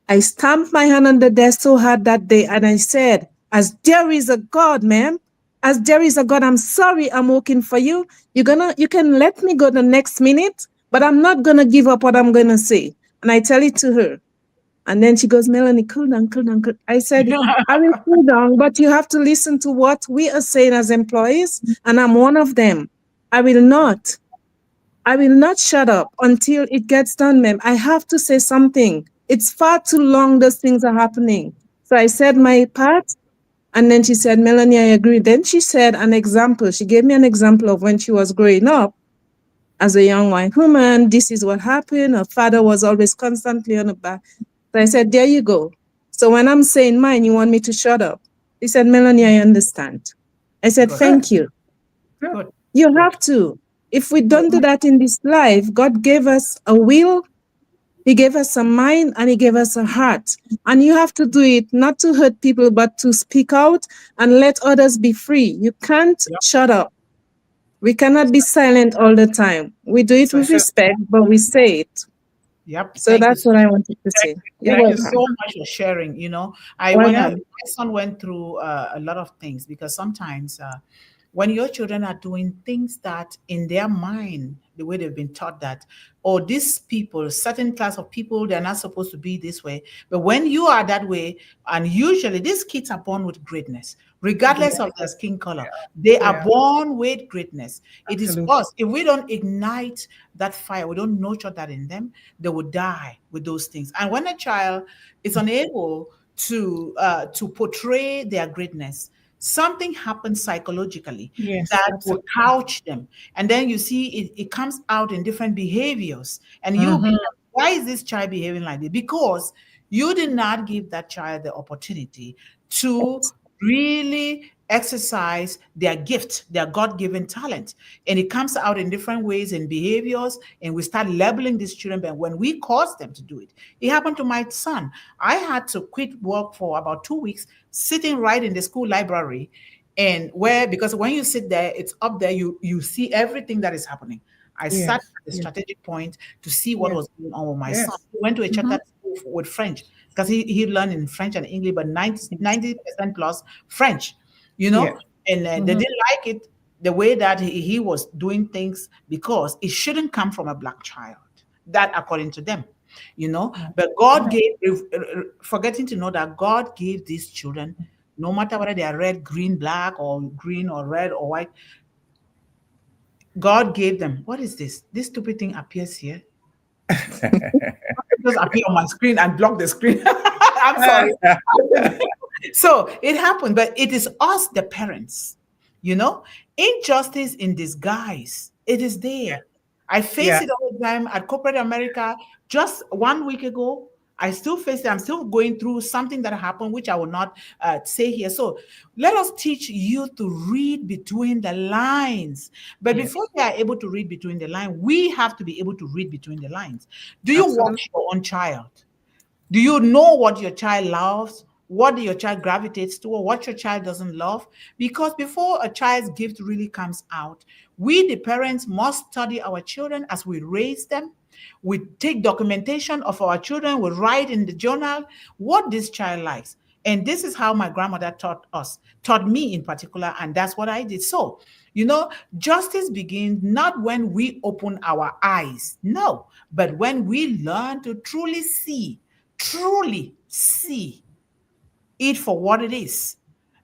I stamped my hand on the desk so hard that day and I said, as there is a God, ma'am, as there is a God, I'm sorry I'm working for you. You can let me go the next minute, but I'm not gonna give up what I'm gonna say. And I tell it to her. And then she goes, Melanie, cool down, cool down. Cool. I said, I will cool down, but you have to listen to what we are saying as employees, and I'm one of them. I will not. I will not shut up until it gets done, ma'am. I have to say something. It's far too long, those things are happening. So I said my part, and then she said, Melanie, I agree. Then she said an example. She gave me an example of when she was growing up as a young white woman. This is what happened. Her father was always constantly on the back. So I said, there you go. So when I'm saying mine, you want me to shut up? He said, Melanie, I understand. I said, Good. Good, thank you. good. Good. You Good. have to. If we Good. don't do that in this life, God gave us a will, He gave us a mind, and He gave us a heart. And you have to do it not to hurt people, but to speak out and let others be free. You can't Yep. shut up. We cannot be silent all the time. We do it with Especially. respect, but we say it. Yep. So Thank you. that's what I wanted to say. You're Thank you so welcome. much for sharing. I when Welcome. my son went through a lot of things because sometimes when your children are doing things that in their mind, the way they've been taught that, or these people, certain class of people, they're not supposed to be this way. But when you are that way, and usually these kids are born with greatness, regardless Yes, of their skin color, they are yeah, born with greatness. It is absolutely. us. If we don't ignite that fire, we don't nurture that in them, they will die with those things. And when a child is unable to portray their greatness, something happens psychologically Yes, that will absolutely. couch them, and then you see it comes out in different behaviors, and you'll be Mm-hmm. like, why is this child behaving like this? Because you did not give that child the opportunity to really exercise their gift, their God-given talent. And it comes out in different ways in behaviors, and we start labeling these children. But when we cause them to do it, it happened to my son. I had to quit work for about 2 weeks, sitting right in the school library, and where because when you sit there, it's up there, you see everything that is happening. I sat Yes, at the yes, strategic point to see what yes, was going on with my son. yes. He went to a Mm-hmm. charter school with French because he learned in French and English, but 90% plus French, you Yeah. know, and they Mm-hmm. didn't like it the way that he was doing things because it shouldn't come from a black child. That according to them. Right. But God Right. gave, forgetting to know that God gave these children, no matter whether they are red, green, black, or green, or red, or white, God gave them. What is this? This stupid thing appears here. It just appear on my screen and block the screen. I'm sorry. So it happened, but it is us, the parents, injustice in disguise. It is Yeah. there. I face Yeah. it all the time at corporate America. Just 1 week ago, I still face it. I'm still going through something that happened, which I will not say here. So let us teach you to read between the lines. But Yes. before we are able to read between the lines, we have to be able to read between the lines. Do you Absolutely. watch your own child? Do you know what your child loves? What your child gravitates to, or what your child doesn't love? Because before a child's gift really comes out, we, the parents, must study our children as we raise them. We take documentation of our children, we write in the journal what this child likes. And this is how my grandmother taught us, taught me in particular, and that's what I did. So, justice begins not when we open our eyes, no, but when we learn to truly see it for what it is.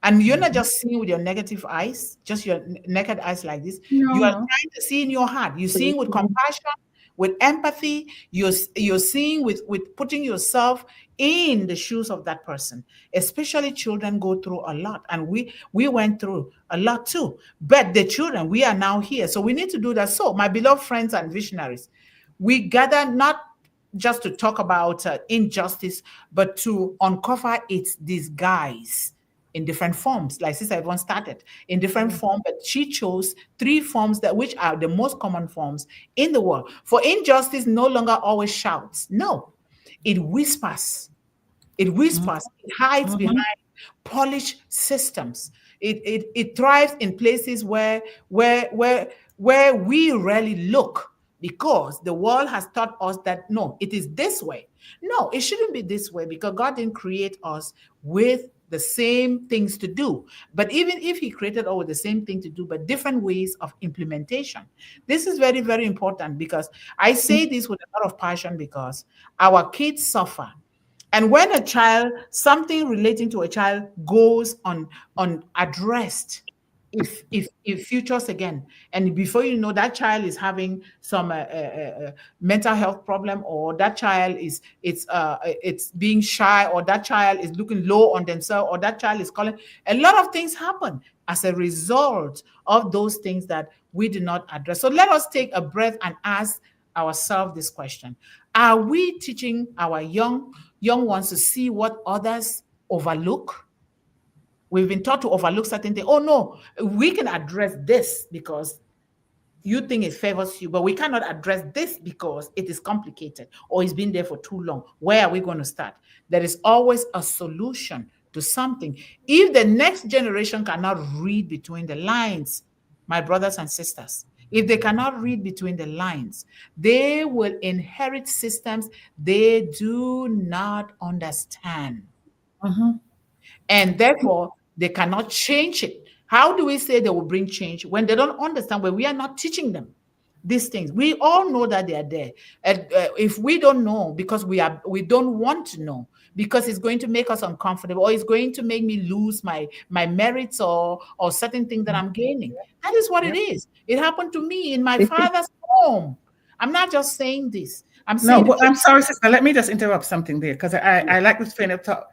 And you're not just seeing with your negative eyes, just your naked eyes like this. No, You are no. trying to see in your heart. You're seeing with compassion, with empathy. You're seeing with putting yourself in the shoes of that person. Especially children go through a lot, and we went through a lot too. But the children, we are now here, so we need to do that. So, my beloved friends and visionaries, we gather not just to talk about injustice, but to uncover its disguise in different forms. Like Sister Yvonne started in different forms, but she chose 3 forms that which are the most common forms in the world. For injustice no longer always shouts. No, it whispers. It whispers. It hides behind polished systems. It thrives in places where we rarely look, because the world has taught us that no, it is this way. No, it shouldn't be this way, because God didn't create us with the same things to do. But even if He created us with the same thing to do, but different ways of implementation. This is very, very important, because I say this with a lot of passion, because our kids suffer. And when a child, something relating to a child goes unaddressed, if futures again, and before you know, that child is having some mental health problem, or that child is it's being shy, or that child is looking low on themselves, or that child is calling. A lot of things happen as a result of those things that we do not address. So let us take a breath and ask ourselves this question: are we teaching our young ones to see what others overlook? We've been taught to overlook certain things. Oh no, we can address this because you think it favors you, but we cannot address this because it is complicated or it's been there for too long. Where are we going to start? There is always a solution to something. If the next generation cannot read between the lines, my brothers and sisters, if they cannot read between the lines, they will inherit systems they do not understand. And therefore, they cannot change it. How do we say they will bring change when they don't understand, when we are not teaching them these things? We all know that they are there. And if we don't know, because we don't want to know, because it's going to make us uncomfortable, or it's going to make me lose my merits, or certain thing that I'm gaining. That is what it is. It happened to me in my father's home. I'm not just saying this. I'm No, saying I'm sorry, sister. Let me just interrupt something there, because I like this train of thought.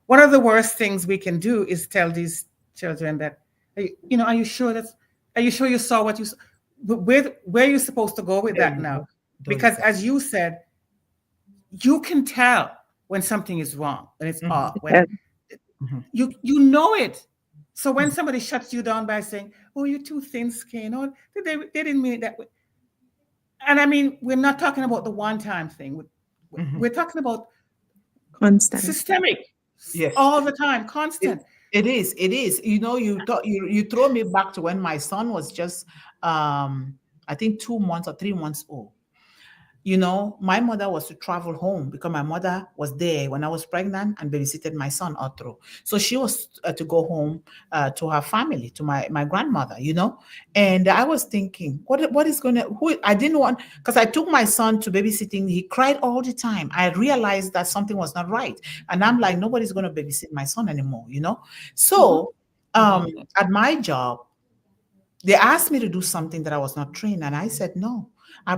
One of the worst things we can do is tell these children that, are you sure are you sure you saw what you saw? Where are you supposed to go with that now? Because as you said, you can tell when something is wrong, when it's off, when you know it. So when somebody shuts you down by saying, "Oh, you're too thin-skinned," or they didn't mean it that way. And I mean, we're not talking about the one-time thing. We're talking about constant, systemic, yes, all the time, constant. It is. It is. You throw me back to when my son was just I think 2 months or 3 months old. My mother was to travel home because my mother was there when I was pregnant and babysitted my son all through. So she was to go home to her family, to my grandmother, And I was thinking, what is going to, who, I didn't want, because I took my son to babysitting. He cried all the time. I realized that something was not right. And I'm like, nobody's going to babysit my son anymore, So at my job, they asked me to do something that I was not trained. And I said, no,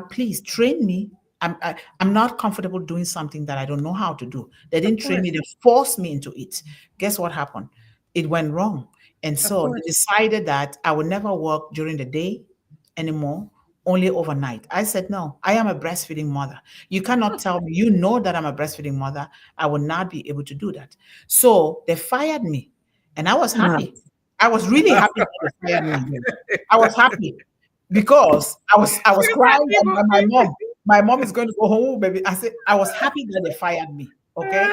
please train me I'm not comfortable doing something that I don't know how to do. They Of didn't train me, course. they forced me into it. Guess what happened? It went wrong. And Of so they course. decided that I would never work during the day anymore, only overnight. I said, no, I am a breastfeeding mother. You cannot tell me, you know that I'm a breastfeeding mother. I will not be able to do that. So they fired me. And I was Wow. happy. I was really happy that they fired me. I was happy because I was crying and my mom is going to go home, baby. I said I was happy that they fired me. Okay.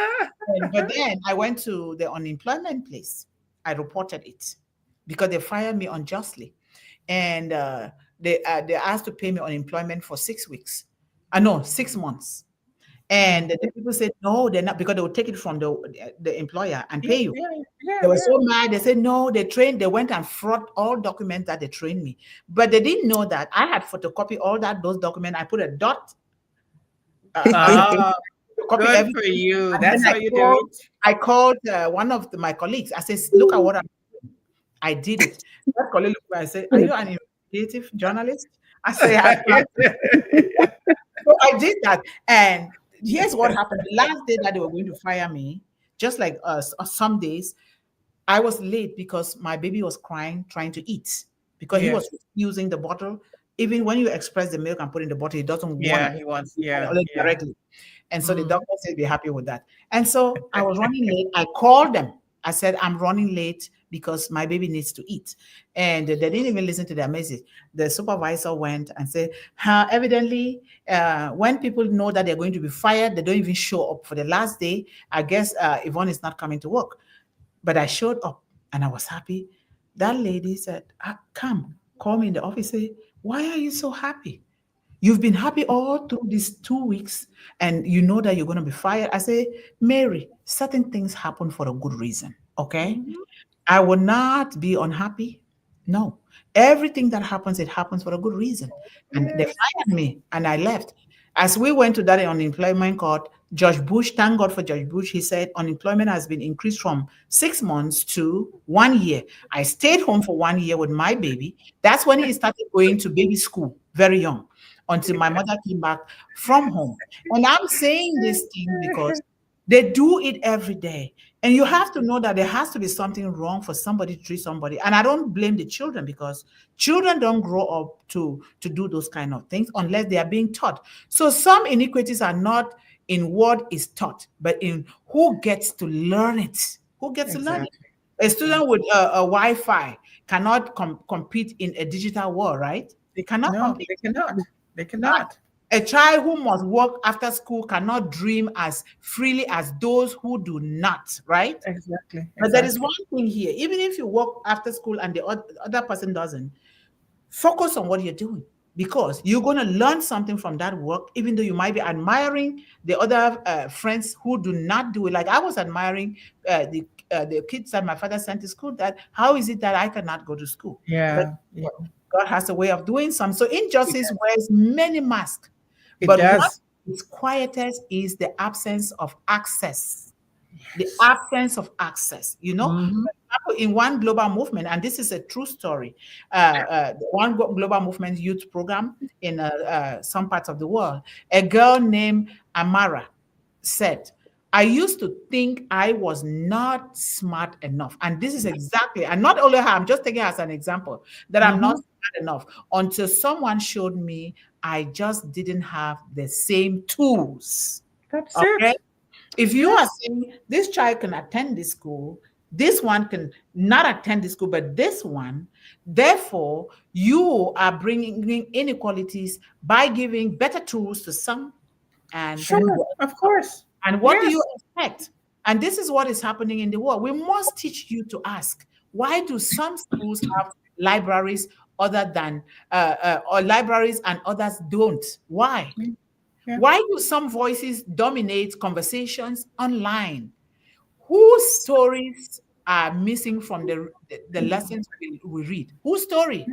But then I went to the unemployment place. I reported it because they fired me unjustly. And they asked to pay me unemployment for 6 weeks. I know 6 months. And the people said no, they're not, because they would take it from the employer and Yeah, pay you. yeah, yeah, They were yeah. so mad. They said, no, they went and fraud all documents that they trained me. But they didn't know that I had photocopied those documents. I put a dot, on Ah, copy good for everything. you. And then That's how you do it. I called one of my colleagues. I said, look at what I did it. That colleague looked at me and said, are you an investigative journalist? I say, I can't. So I did that. And here's what happened. The last day that they were going to fire me, just like some days, I was late because my baby was crying, trying to eat, because he was Yes. using the bottle. Even when you express the milk and put in the bottle, he doesn't want Yeah, to he wants. only Yeah. directly. And so the Mm. doctor said, be happy with that. And so I was running late. I called them. I said, I'm running late because my baby needs to eat. And they didn't even listen to their message. The supervisor went and said, evidently, when people know that they're going to be fired, they don't even show up for the last day. I guess Yvonne is not coming to work. But I showed up and I was happy. That lady said, come, call me in the office. Say, why are you so happy? You've been happy all through these 2 weeks and you know that you're going to be fired. I say, Mary, certain things happen for a good reason. Okay. Mhm. I will not be unhappy. No. Everything that happens, it happens for a good reason. And they Yes. fired me and I left. As we went to that unemployment court, Judge Bush, thank God for Judge Bush, he said unemployment has been increased from 6 months to 1 year. I stayed home for 1 year with my baby. That's when he started going to baby school, very young, until my mother came back from home. And I'm saying this thing because they do it every day. And you have to know that there has to be something wrong for somebody to treat somebody. And I don't blame the children because children don't grow up to do those kind of things unless they are being taught. So some iniquities are not in what is taught, but in who gets to learn it. Who gets to learn it? Exactly. A Yeah. student with a Wi-Fi cannot compete in a digital world, right? They cannot No, compete. they cannot. They cannot. A child who must work after school cannot dream as freely as those who do not, right? Exactly. But there is Exactly. one thing here. Even if you work after school and the other person doesn't, focus on what you're doing because you're going to learn something from that work, even though you might be admiring the other friends who do not do it. Like I was admiring the kids that my father sent to school. That how is it that I cannot go to school? But Yeah. Yeah. God has a way of doing some. So injustice wears many masks. It But what does. is quietest is the absence of access. The absence of access. Hmm. For example, in one global movement, and this is a true story, the one global movement youth program in some parts of the world, a girl named Amara said, I used to think I was not smart enough. And this is exactly, and not only her, I'm just taking her as an example, that I'm not Hmm. smart enough until someone showed me I just didn't have the same tools. That's Okay. it. If you are Yes. saying this child can attend this school, this one can not attend the school, but this one, therefore, you are bringing inequalities by giving better tools to some and Sure. Of course. and what do you Yes. expect? And this is what is happening in the world. We must teach you to ask, why do some schools have libraries other than or libraries and others don't? Why? Yeah. Why do some voices dominate conversations online? Whose stories are missing from the lessons we read? Whose story?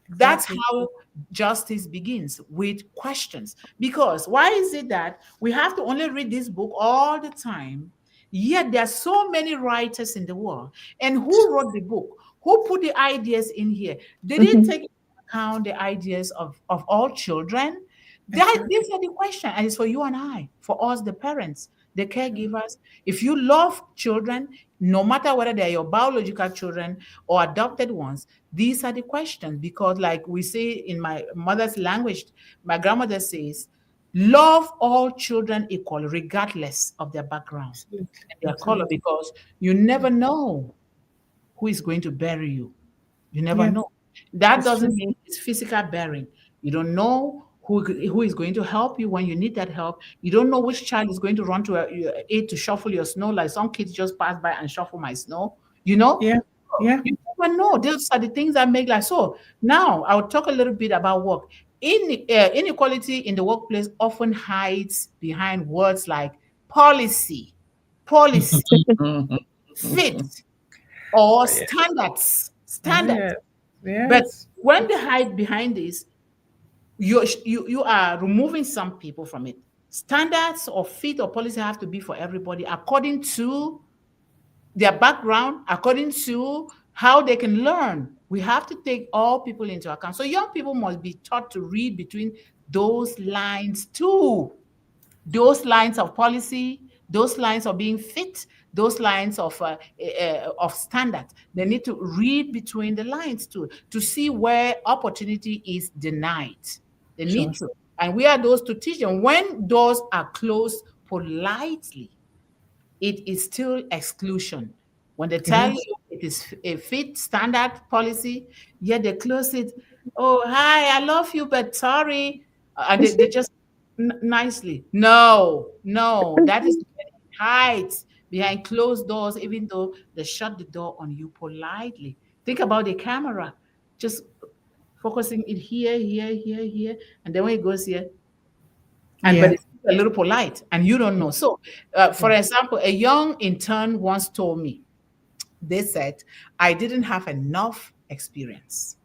That's Exactly. how justice begins with questions. Because why is it that we have to only read this book all the time? Yet there are so many writers in the world. And who wrote the book? Who put the ideas in here? Did it Mhm. take into account the ideas of all children? These are the questions, and it's for you and I, for us, the parents, the caregivers. If you love children, no matter whether they're your biological children or adopted ones, these are the questions. Because, like we say in my mother's language, my grandmother says, love all children equally, regardless of their background and their color, because you never know who is going to bury you. You never know. That doesn't mean it's physical bearing. You don't know who is going to help you when you need that help. You don't know which child is going to run to your aid to shuffle your snow, like some kids just pass by and shuffle my snow. You know? Yeah. You never know. Those are the things that make life. So now I'll talk a little bit about work. Inequality in the workplace often hides behind words like policy, fit, or standards. But Yes. when they hide behind this, you are removing some people from it. Standards or fit or policy have to be for everybody according to their background, according to how they can learn. We have to take all people into account. So young people must be taught to read between those lines too. Those lines of policy, those lines of being fit, those lines of standard. They need to read between the lines to see where opportunity is denied. They need to. And we are those to teach them. When doors are closed politely, it is still exclusion. When they tell you it is a fit standard policy, yet they close it. Oh, hi, I love you, but sorry. And they just nicely. No, that is hides behind closed doors, even though they shut the door on you politely. Think about the camera, just focusing it here, and then when it goes here, but it's a little polite, and you don't know. So, for example, a young intern once told me, they said, I didn't have enough experience.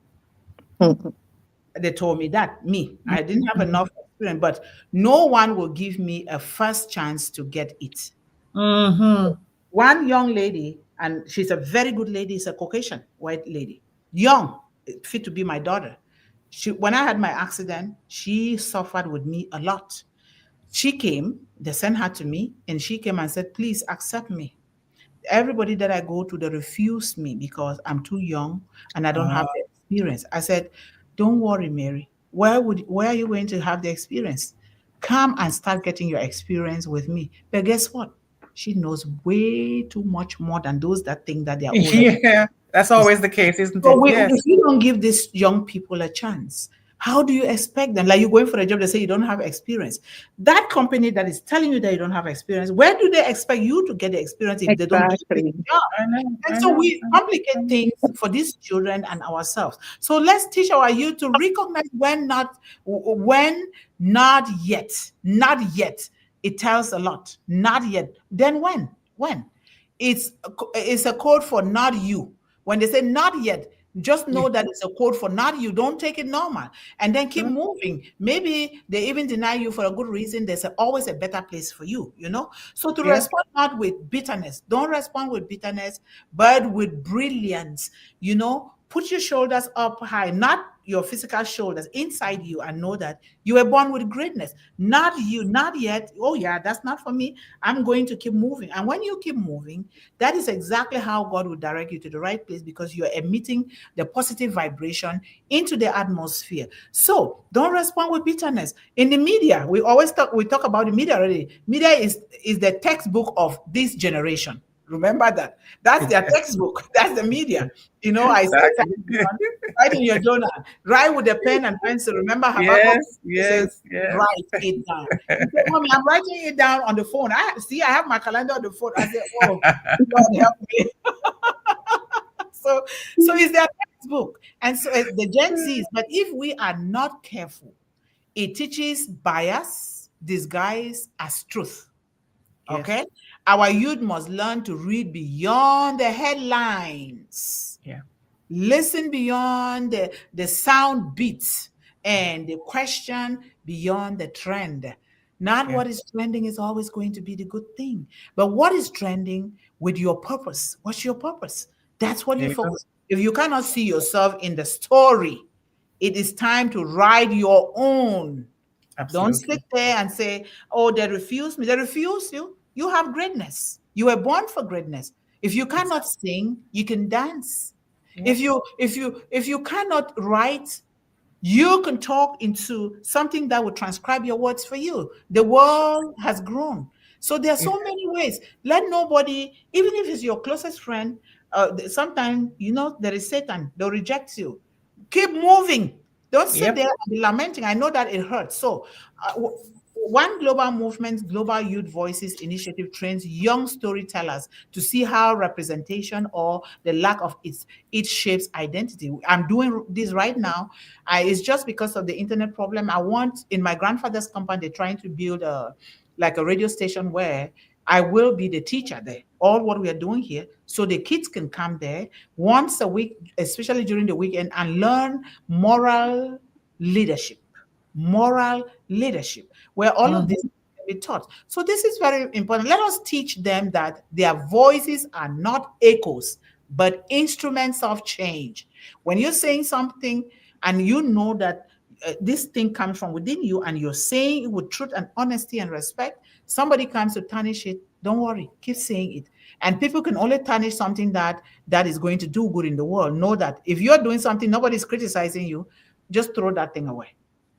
They told me that, I didn't have enough experience, but no one will give me a first chance to get it. One young lady, and she's a very good lady, is a Caucasian white lady, young, fit to be my daughter. When I had my accident, she suffered with me a lot. She came, they sent her to me, and she came and said, please accept me. Everybody that I go to, they refuse me because I'm too young and I don't have the experience. I said, don't worry, Mary. Where are you going to have the experience? Come and start getting your experience with me. But guess what? She knows way too much more than those that think that they are older. Yeah, that's always the case, isn't So it? if you don't give these young people a chance, how do you expect them? Like you're going for a job, they say you don't have experience. That company that is telling you that you don't have experience, where do they expect you to get the experience if they don't give you the job? And so we complicate things for these children and ourselves. So let's teach our youth to recognize when not yet. It tells a lot. Not yet. Then when? When? It's a code for not you. When they say not yet, just know that it's a code for not you. Don't take it normal. And then keep moving. Maybe they even deny you for a good reason. There's always a better place for you, So to respond not with bitterness. Don't respond with bitterness, but with brilliance, Put your shoulders up high, not your physical shoulders, inside you, and know that you were born with greatness. Not you, not yet. Oh yeah, that's not for me. I'm going to keep moving. And when you keep moving, that is exactly how God will direct you to the right place, because you're emitting the positive vibration into the atmosphere. So don't respond with bitterness. In the media, we talk about the media already. Media is the textbook of this generation. Remember that. That's their textbook. That's the media. I said, write in your journal. Write with a pen and pencil. Remember how yes. Write it down. Said, Mommy, I'm writing it down on the phone. I have my calendar on the phone. I said, oh, God help me. So it's their textbook. And so the Gen Zs, but if we are not careful, it teaches bias disguised as truth. Okay, our youth must learn to read beyond the headlines. Listen beyond the sound beats, and the question beyond the trend. Not what is trending is always going to be the good thing, but what is trending with your purpose? What's your purpose? That's what you focus. If you cannot see yourself in the story, it is time to write your own Don't sit Absolutely. there and say, "Oh, they refuse me." They refuse you. You have greatness. You were born for greatness. If you cannot Exactly. sing, you can dance. Yeah. If you cannot write, you can talk into something that will transcribe your words for you. The world has grown. So there are so Exactly. many ways. Let nobody, even if it's your closest friend, sometimes, there is Satan. They'll reject you. Keep moving. Don't sit Yep. there and be lamenting. I know that it hurts. So, one global movement, Global Youth Voices Initiative, trains young storytellers to see how representation or the lack of it shapes identity. I'm doing this right now. It's just because of the internet problem. I want in my grandfather's company, they're trying to build a radio station where I will be the teacher there. All what we are doing here, so the kids can come there once a week, especially during the weekend, and learn leadership, moral leadership, where all of Mhm. this can be taught. So this is very important. Let us teach them that their voices are not echoes, but instruments of change. When you're saying something and you know that this thing comes from within you and you're saying it with truth and honesty and respect, somebody comes to tarnish it, don't worry, keep saying it. And people can only tarnish something that is going to do good in the world. Know that if you're doing something, nobody's criticizing you, just throw that thing away.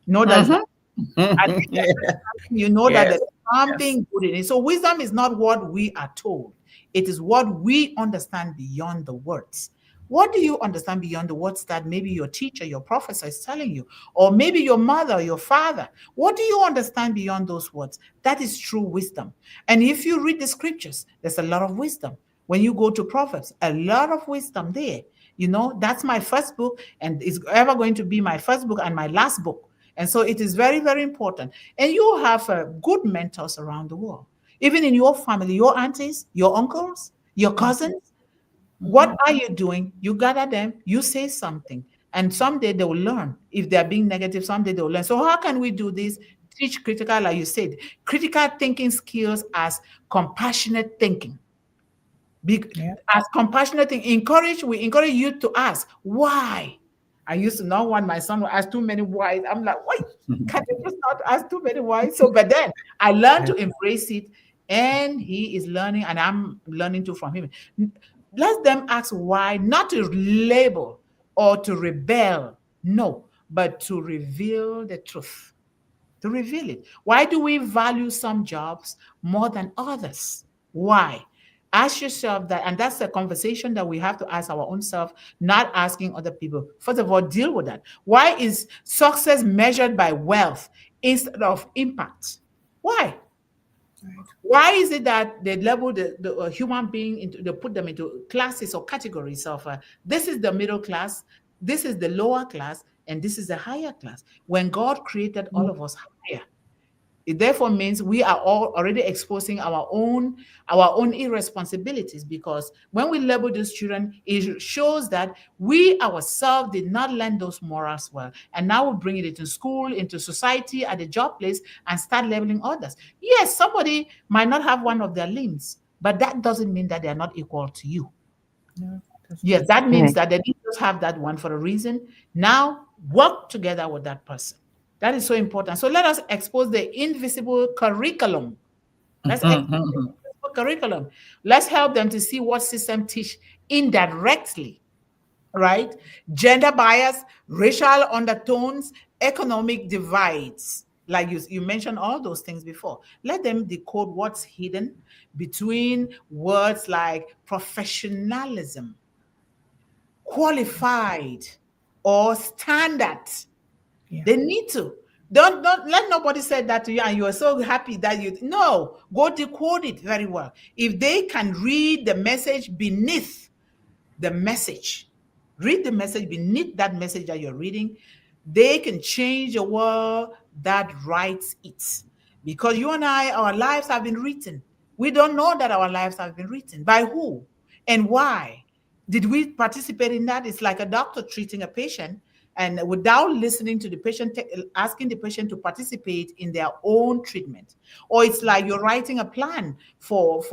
Know that it's not. Mhm. And if they're Yeah. criticizing, you know that Yes. there's Yes. something good in it. So wisdom is not what we are told. It is what we understand beyond the words. What do you understand beyond the words that maybe your teacher, your professor is telling you, or maybe your mother or your father? What do you understand beyond those words? That is true wisdom. And if you read the scriptures, there's a lot of wisdom. When you go to Proverbs, a lot of wisdom there. That's my first book, and it's ever going to be my first book and my last book. And so it is very, very important. And you have good mentors around the world, even in your family, your aunties, your uncles, your cousins. What Mhm. are you doing? You gather them, you say something, and someday they will learn. If they're being negative, someday they will learn. So, how can we do this? Teach critical, like you said, critical thinking skills as compassionate thinking. Yeah. As compassionate thing, we encourage you to ask why. I used to not want my son to ask too many why. I'm like, why can you just not ask too many why? So, but then I learned Yeah. to embrace it, and he is learning, and I'm learning too from him. Let them ask why, not to label or to rebel, no, but to reveal the truth, to reveal it. Why do we value some jobs more than others? Why? Ask yourself that, and that's a conversation that we have to ask our own self, not asking other people. First of all, deal with that. Why is success measured by wealth instead of impact? Why? Right. Why is it that they label the human being into, they put them into classes or categories of this is the middle class, this is the lower class, and this is the higher class? When God created all of us higher, it therefore means we are all already exposing our own irresponsibilities, because when we label these children, it shows that we ourselves did not learn those morals well. And now we bring it into school, into society, at the job place, and start labeling others. Yes, somebody might not have one of their limbs, but that doesn't mean that they are not equal to you. No, that's Yes, true. that means Right. that they didn't just have that one for a reason. Now work together with that person. That is so important. So let us expose the invisible curriculum. Let's expose the Mhm. invisible curriculum. Let's help them to see what system teach indirectly, right? Gender bias, racial undertones, economic divides. Like you mentioned all those things before. Let them decode what's hidden between words like professionalism, qualified, or standard. Yeah. They need to. Don't let nobody say that to you and you are so happy that you no, go decode it very well. If they can read the message beneath the message, read the message beneath that message that you're reading, they can change the world that writes it. Because you and I, our lives have been written. We don't know that our lives have been written. By who and why? Did we participate in that? It's like a doctor treating a patient and without listening to the patient, asking the patient to participate in their own treatment. Or it's like you're writing a plan for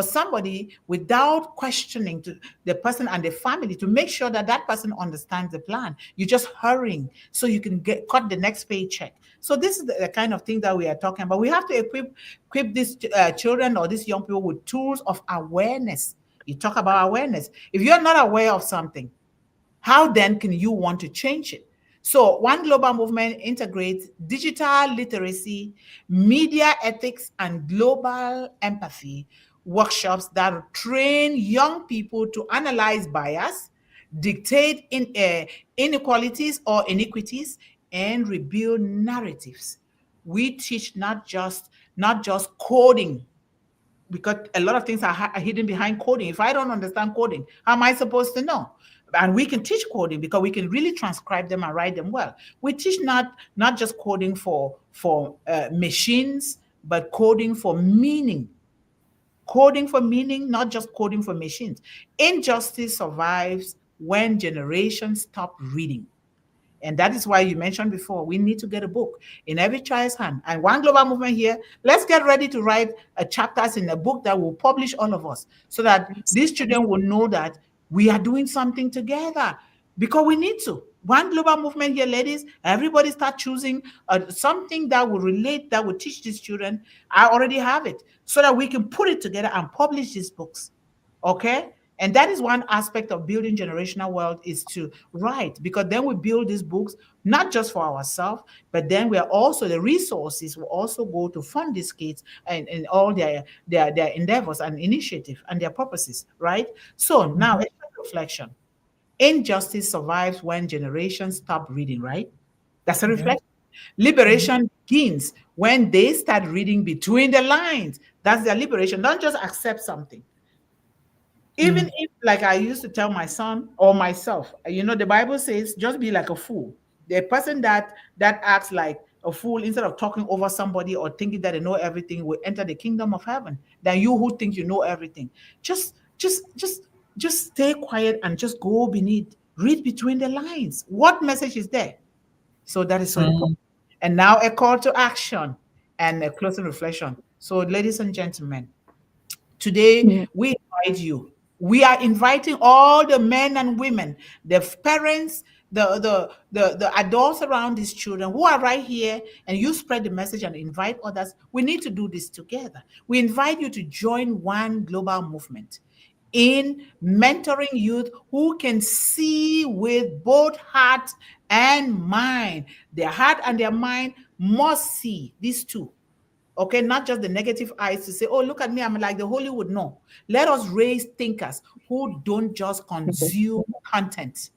somebody without questioning to the person and the family to make sure that that person understands the plan. You're just hurrying so you can cut the next paycheck. So this is the kind of thing that we are talking about. We have to equip these children or these young people with tools of awareness. You talk about awareness. If you're not aware of something, how then can you want to change it? So, One Global Movement integrates digital literacy, media ethics, and global empathy workshops that train young people to analyze bias, dictate inequalities or iniquities, and rebuild narratives. We teach not just coding, because a lot of things are hidden behind coding. If I don't understand coding, how am I supposed to know? And we can teach coding because we can really transcribe them and write them well. We teach not just coding for machines, but coding for meaning. Coding for meaning, not just coding for machines. Injustice survives when generations stop reading. And that is why you mentioned before, we need to get a book in every child's hand. And One Global Movement here, let's get ready to write chapters in a book that will publish all of us, so that these children will know that we are doing something together, because we need to. One Global Movement here, ladies, everybody start choosing something that will relate, that will teach these children. I already have it, so that we can put it together and publish these books. Okay? And that is one aspect of building generational wealth, is to write, because then we build these books not just for ourselves, but then we are also, the resources will also go to fund these kids and all their endeavors and initiative and their purposes, right? So now a reflection. Injustice survives when generations stop reading, right? That's a reflection. Liberation begins when they start reading between the lines. That's their liberation. Don't just accept something. Even if, like I used to tell my son or myself, the Bible says, just be like a fool. The person that acts like a fool, instead of talking over somebody or thinking that they know everything, will enter the kingdom of heaven. Than you who think you know everything. Just stay quiet and just go beneath. Read between the lines. What message is there? So that is so important. And now a call to action and a closing reflection. So, ladies and gentlemen, today we invite you. We are inviting all the men and women, the parents, the adults around these children who are right here, and you spread the message and invite others. We need to do this together. We invite you to join One Global Movement in mentoring youth who can see with both heart and mind. Their heart and their mind must see these two. Okay, not just the negative eyes to say, oh, look at me, I'm like the Hollywood. No, let us raise thinkers who don't just consume content.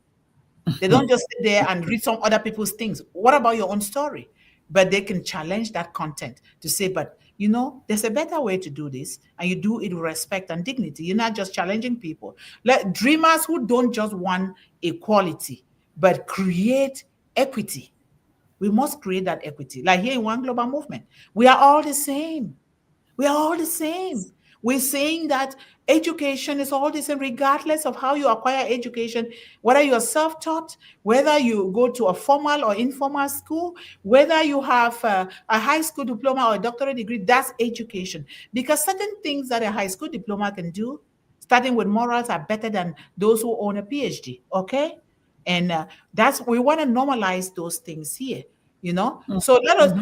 They don't just sit there and read some other people's things. What about your own story? But they can challenge that content to say, but there's a better way to do this, and you do it with respect and dignity. You're not just challenging people. Let dreamers who don't just want equality, but create equity. We must create that equity. Like here in One Global Movement, we are all the same. We are all the same. We're saying that education is all the same, regardless of how you acquire education, whether you are self-taught, whether you go to a formal or informal school, whether you have a high school diploma or a doctorate degree, that's education. Because certain things that a high school diploma can do, starting with morals, are better than those who own a PhD, okay? And we want to normalize those things here. So let us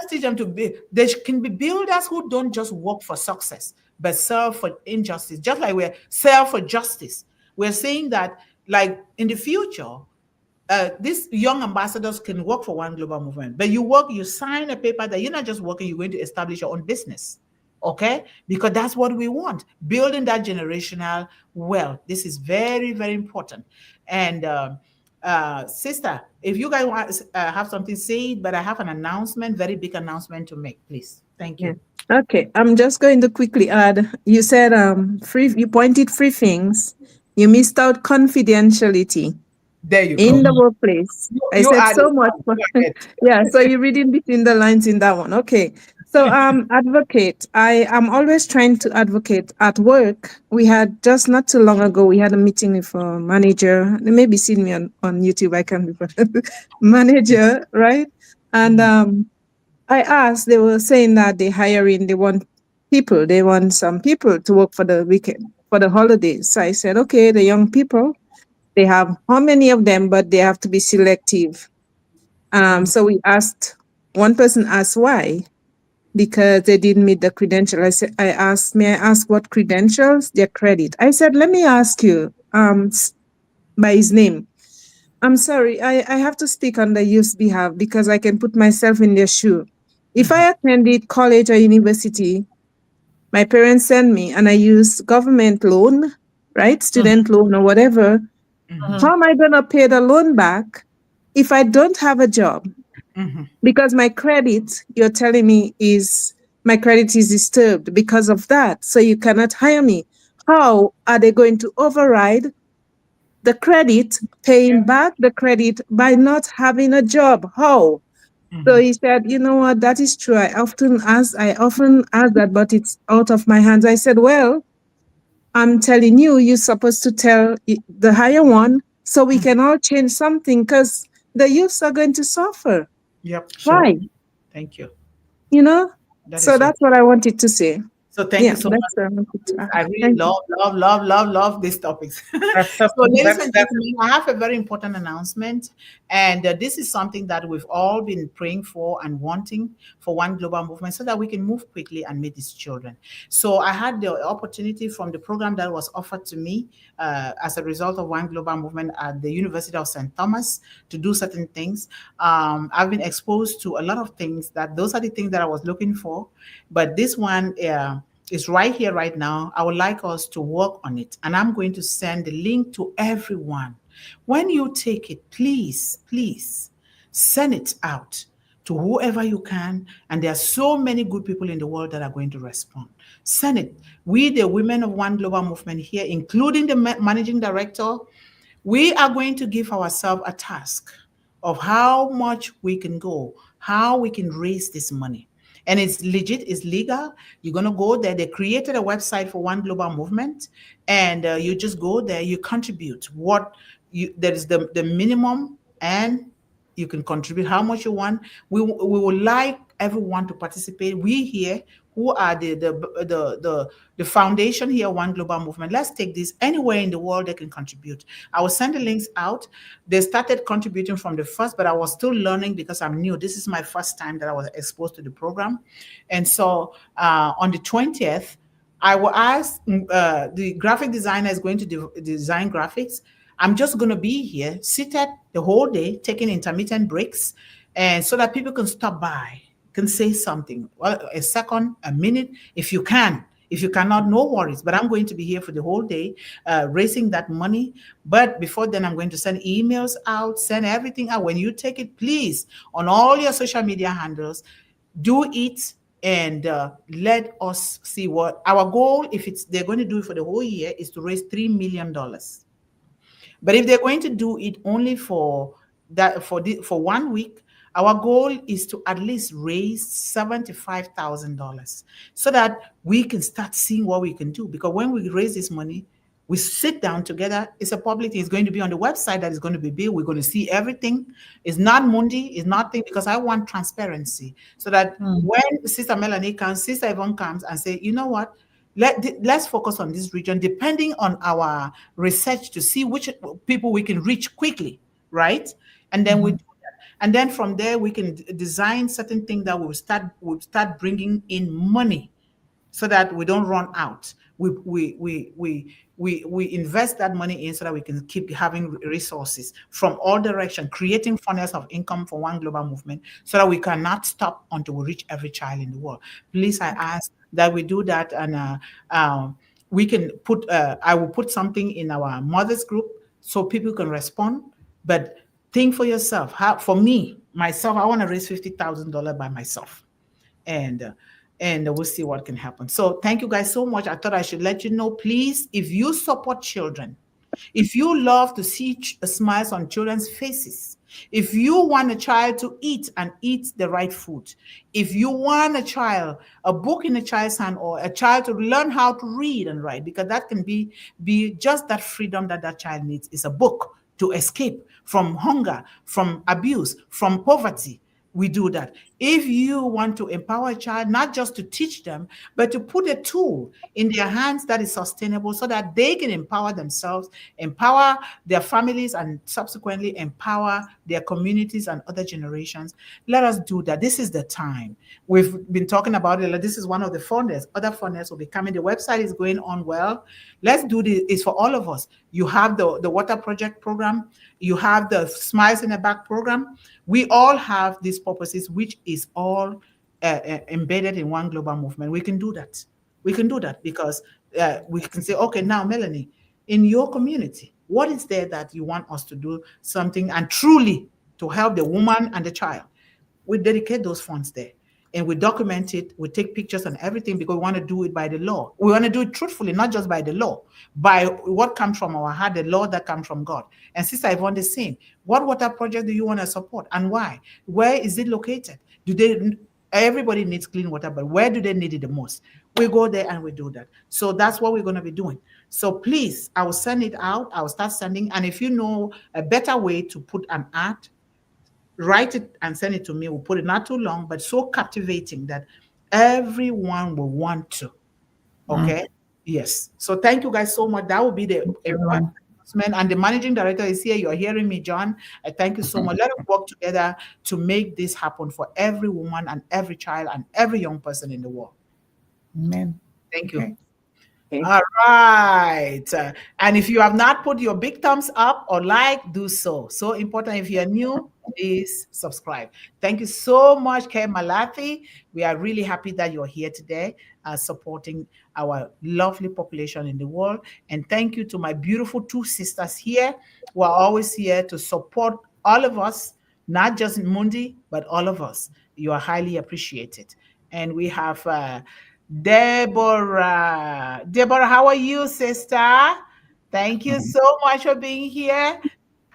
teach them to be. They can be builders who don't just work for success, but serve for injustice. Just like we're serve for justice. We're saying that, like in the future, these young ambassadors can work for One Global Movement, but you sign a paper that you're not just working, you're going to establish your own business. Okay, because that's what we want, building that generational wealth. This is very, very important. And sister, if you guys want have something to say, but I have an announcement, very big announcement to make, please. Thank you. Okay, I'm just going to quickly add. You said you pointed three things. You missed out confidentiality. There you in go. the workplace. I said so much. Yeah, so you're reading between the lines in that one. Okay. So advocate. I am always trying to advocate at work. We had just not too long ago, we had a meeting with a manager. They maybe seen me on YouTube. I can't remember. Manager, right? And I asked, they were saying that they want some people to work for the weekend, for the holidays. So I said, okay, the young people, they have how many of them, but they have to be selective. So we asked one person asked why, because they didn't meet the credential. I asked, may I ask what credentials? Their credit. I said, let me ask you, by his name. I'm sorry, I have to speak on the youth's behalf because I can put myself in their shoe. If I attended college or university, my parents sent me and I use government loan, right? Student loan or whatever. How am I going to pay the loan back if I don't have a job? Because my credit, you're telling me, is my credit is disturbed because of that. So you cannot hire me. How are they going to override the credit, paying back the credit by not having a job? How? So he said, you know what, that is true. I often ask that, but it's out of my hands. I said, well, I'm telling you, you're supposed to tell the higher one so we can all change something because the youths are going to suffer. Yep. Why? Thank you. You know? That So is so. that's what I wanted to say. So thank Yeah, you so that's much. what I wanted to add. I really Thank you. love these topics. That's So, ladies and that's gentlemen, I have a very important announcement, and this is something that we've all been praying for and wanting for One Global Movement, so that we can move quickly and meet these children. So, I had the opportunity from the program that was offered to me as a result of One Global Movement at the University of St. Thomas to do certain things. I've been exposed to a lot of things that those are the things that I was looking for, but this one. Is right here, right now. I would like us to work on it. And I'm going to send the link to everyone. When you take it, please send it out to whoever you can. And there are so many good people in the world that are going to respond. Send it. We, the women of One Global Movement here, including the managing director, we are going to give ourselves a task of how much we can go, how we can raise this money. And it's legit, it's legal. You're going to go there. They created a website for One Global Movement, and you just go there, you contribute. There is the minimum, and you can contribute how much you want. We would like everyone to participate. We here who are the foundation here, One Global Movement. Let's take this anywhere in the world they can contribute. I will send the links out. They started contributing from the first, but I was still learning because I'm new. This is my first time that I was exposed to the program. And so on the 20th, I will ask the graphic designer is going to design graphics. I'm just going to be here, seated the whole day, taking intermittent breaks, and so that people can stop by, can say something, well, a second, a minute, if you can. If you cannot, no worries. But I'm going to be here for the whole day, raising that money. But before then, I'm going to send emails out, send everything out. When you take it, please, on all your social media handles, do it and let us see what our goal. If they're going to do it for the whole year, is to raise $3 million. But if they're going to do it only for 1 week, our goal is to at least raise $75,000 so that we can start seeing what we can do. Because when we raise this money, we sit down together. It's a public thing. It's going to be on the website that is going to be built. We're going to see everything. It's not Mundih. It's nothing, because I want transparency so that when Sister Melanie comes, Sister Yvonne comes and say, you know what? Let's focus on this region, depending on our research, to see which people we can reach quickly, right? And then we do that. And then from there, we can design certain things that will start bringing in money, so that we don't run out. We invest that money in so that we can keep having resources from all directions, creating funnels of income for One Global Movement, so that we cannot stop until we reach every child in the world. Please, I ask that we do that, and we can put. I will put something in our mothers group so people can respond. But think for yourself. For me, myself, I want to raise $50,000 by myself, and we'll see what can happen. So thank you guys so much. I thought I should let you know, please, if you support children, if you love to see smiles on children's faces, if you want a child to eat and eat the right food, if you want a book in a child's hand, or a child to learn how to read and write, because that can be just that freedom that child needs, is a book to escape from hunger, from abuse, from poverty. We do that. If you want to empower a child, not just to teach them, but to put a tool in their hands that is sustainable so that they can empower themselves, empower their families, and subsequently empower their communities and other generations, let us do that. This is the time. We've been talking about it. This is one of the funders. Other funders will be coming. The website is going on well. Let's do this. It's for all of us. You have the Water Project program. You have the Smiles in the Back program. We all have these purposes, which is all embedded in one global movement. We can do that. We can do that because we can say, okay, now, Melanie, in your community, what is there that you want us to do something and truly to help the woman and the child? We dedicate those funds there and we document it. We take pictures and everything because we want to do it by the law. We want to do it truthfully, not just by the law, by what comes from our heart, the law that comes from God. And Sister Yvonne, the same. What water project do you want to support and why? Where is it located? Everybody needs clean water, but where do they need it the most? We go there and we do that. So that's what we're going to be doing. So please, I will send it out. I will start sending. And if you know a better way to put an ad, write it and send it to me. We'll put it not too long, but so captivating that everyone will want to. Okay. Yes. So thank you guys so much. That will be the announcement. And the managing director is here. You're hearing me, John. I thank you so much. Let us work together to make this happen for every woman and every child and every young person in the world. Amen. Thank you. Okay. All right. And if you have not put your big thumbs up or like, do so. So important. If you're new, please subscribe. Thank you so much, Kay Malathi. We are really happy that you're here today, supporting our lovely population in the world. And thank you to my beautiful two sisters here who are always here to support all of us, not just Mundih, but all of us. You are highly appreciated. And we have Deborah. Deborah, how are you, sister? Thank you so much for being here.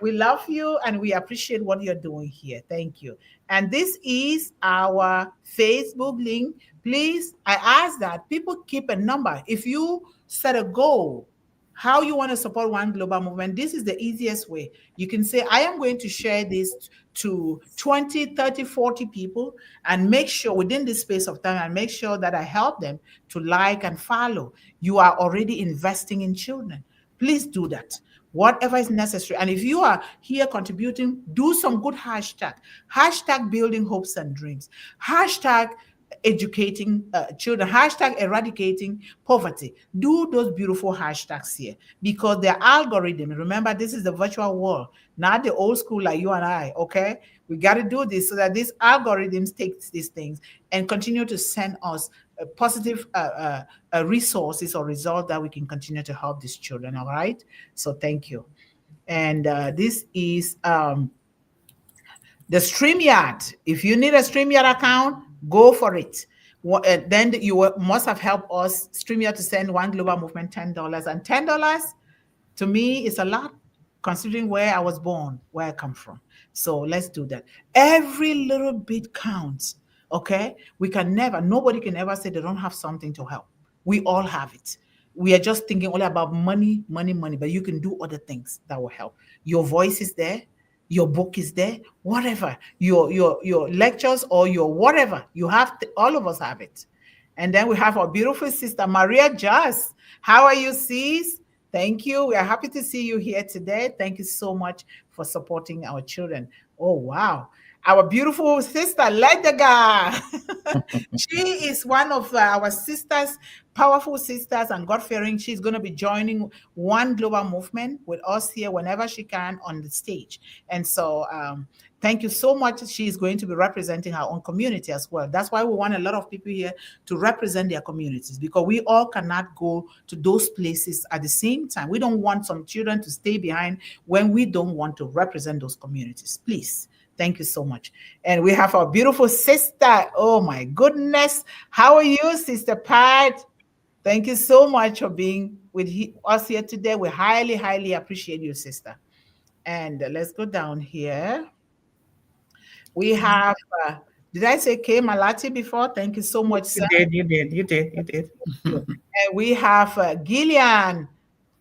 We love you and we appreciate what you're doing here. Thank you. And this is our Facebook link. Please, I ask that people keep a number. If you set a goal, how you want to support one global movement, this is the easiest way. You can say, I am going to share this to 20, 30, 40 people and make sure within this space of time and make sure that I help them to like and follow. You are already investing in children. Please do that. Whatever is necessary. And if you are here contributing, do some good hashtag. Hashtag building hopes and dreams. Hashtag educating children. Hashtag eradicating poverty. Do those beautiful hashtags here because the algorithm, remember, this is the virtual world, not the old school like you and I, okay? We got to do this so that these algorithms take these things and continue to send us positive resources or results that we can continue to help these children, all right? So thank you. And this is the StreamYard. If you need a StreamYard account, go for it. Then you must have helped us, StreamYard, to send One Global Movement $10. And $10 to me is a lot, considering where I was born, where I come from. So let's do that. Every little bit counts, okay? Nobody can ever say they don't have something to help. We all have it. We are just thinking only about money, money, money, but you can do other things that will help. Your voice is there. Your book is there, whatever, your lectures or your whatever, you have all of us have it. And then we have our beautiful sister, Maria Just. How are you, sis? Thank you. We are happy to see you here today. Thank you so much for supporting our children. Oh, wow. Our beautiful sister, Ledega. She is one of our sisters, powerful sisters and God-fearing. She's going to be joining One Global Movement with us here whenever she can on the stage. And so thank you so much. She's going to be representing her own community as well. That's why we want a lot of people here to represent their communities, because we all cannot go to those places at the same time. We don't want some children to stay behind when we don't want to represent those communities. Please. Thank you so much. And we have our beautiful sister. Oh my goodness. How are you, Sister Pat? Thank you so much for being with us here today. We highly, highly appreciate you, sister. And let's go down here. We have, did I say Kay Malati before? Thank you so much, sir. You did. And we have Gillian,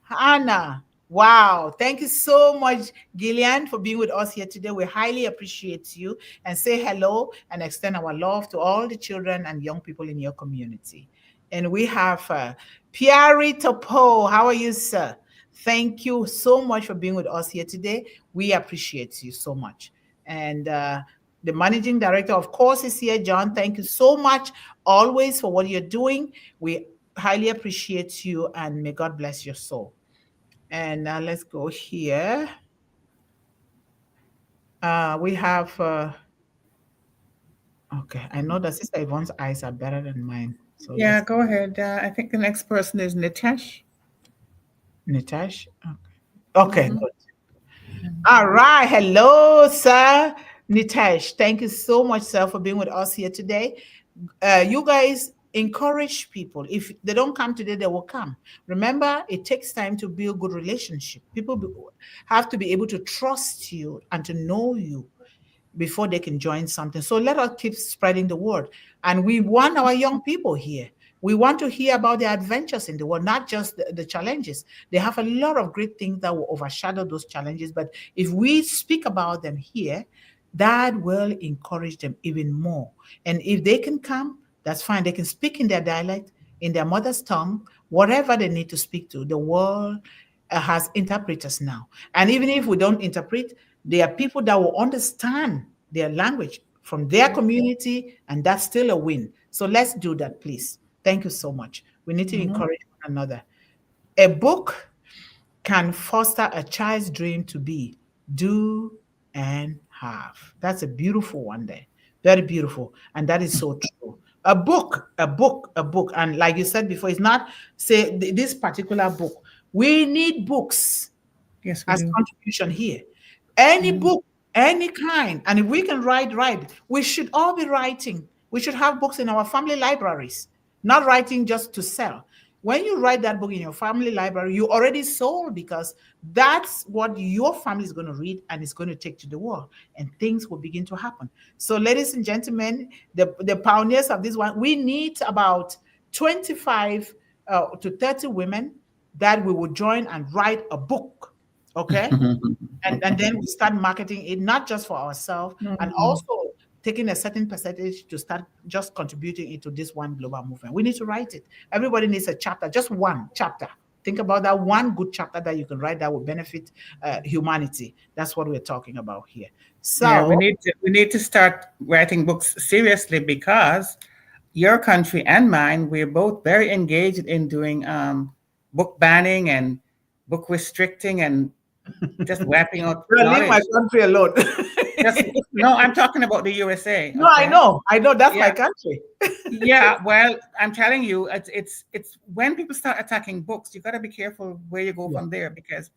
Hannah, Wow. Thank you so much, Gillian, for being with us here today. We highly appreciate you and say hello and extend our love to all the children and young people in your community. And we have Pierre Topo. How are you, sir? Thank you so much for being with us here today. We appreciate you so much. And the managing director, of course, is here. John, thank you so much always for what you're doing. We highly appreciate you and may God bless your soul. And let's go here. We have, okay, I know that Sister Yvonne's eyes are better than mine. So Yeah, let's, go ahead. I think the next person is Nitesh. Nitesh. Okay, good. All right. Hello, sir. Nitesh, thank you so much, sir, for being with us here today. You guys encourage people. If they don't come today, they will come. Remember, it takes time to build good relationship. Have to be able to trust you and to know you before they can join something. So let us keep spreading the word. And we want our young people here. We want to hear about their adventures in the world, not just the challenges. They have a lot of great things that will overshadow those challenges. But if we speak about them here, that will encourage them even more. And if they can come, that's fine. They can speak in their dialect, in their mother's tongue, whatever they need to speak to. The world has interpreters now. And even if we don't interpret, there are people that will understand their language from their community, and that's still a win. So let's do that, please. Thank you so much. We need to encourage one another. A book can foster a child's dream to be, do, and have. That's a beautiful one there. Very beautiful. And that is so true. A book, a book, a book. And like you said before, it's not say this particular book. We need books Yes, we as do. contribution here. Any book, any kind. And if we can write, we should all be writing. We should have books in our family libraries, not writing just to sell. When you write that book in your family library, you already sold because that's what your family is going to read and it's going to take to the world and things will begin to happen. So, ladies and gentlemen, the pioneers of this one, we need about 25 to 30 women that we will join and write a book. Okay. And then we start marketing it not just for ourselves and also taking a certain percentage to start just contributing into this one global movement. We need to write it. Everybody needs a chapter, just one chapter. Think about that one good chapter that you can write that will benefit humanity. That's what we're talking about here. So Yeah, we need to start writing books seriously because your country and mine, we're both very engaged in doing book banning and book restricting and just wiping out leave my knowledge. country alone. No, I'm talking about the USA. No, I Okay. know. That's my Yeah. country. Yeah, well, I'm telling you, it's when people start attacking books, you got to be careful where you go Yeah. from there because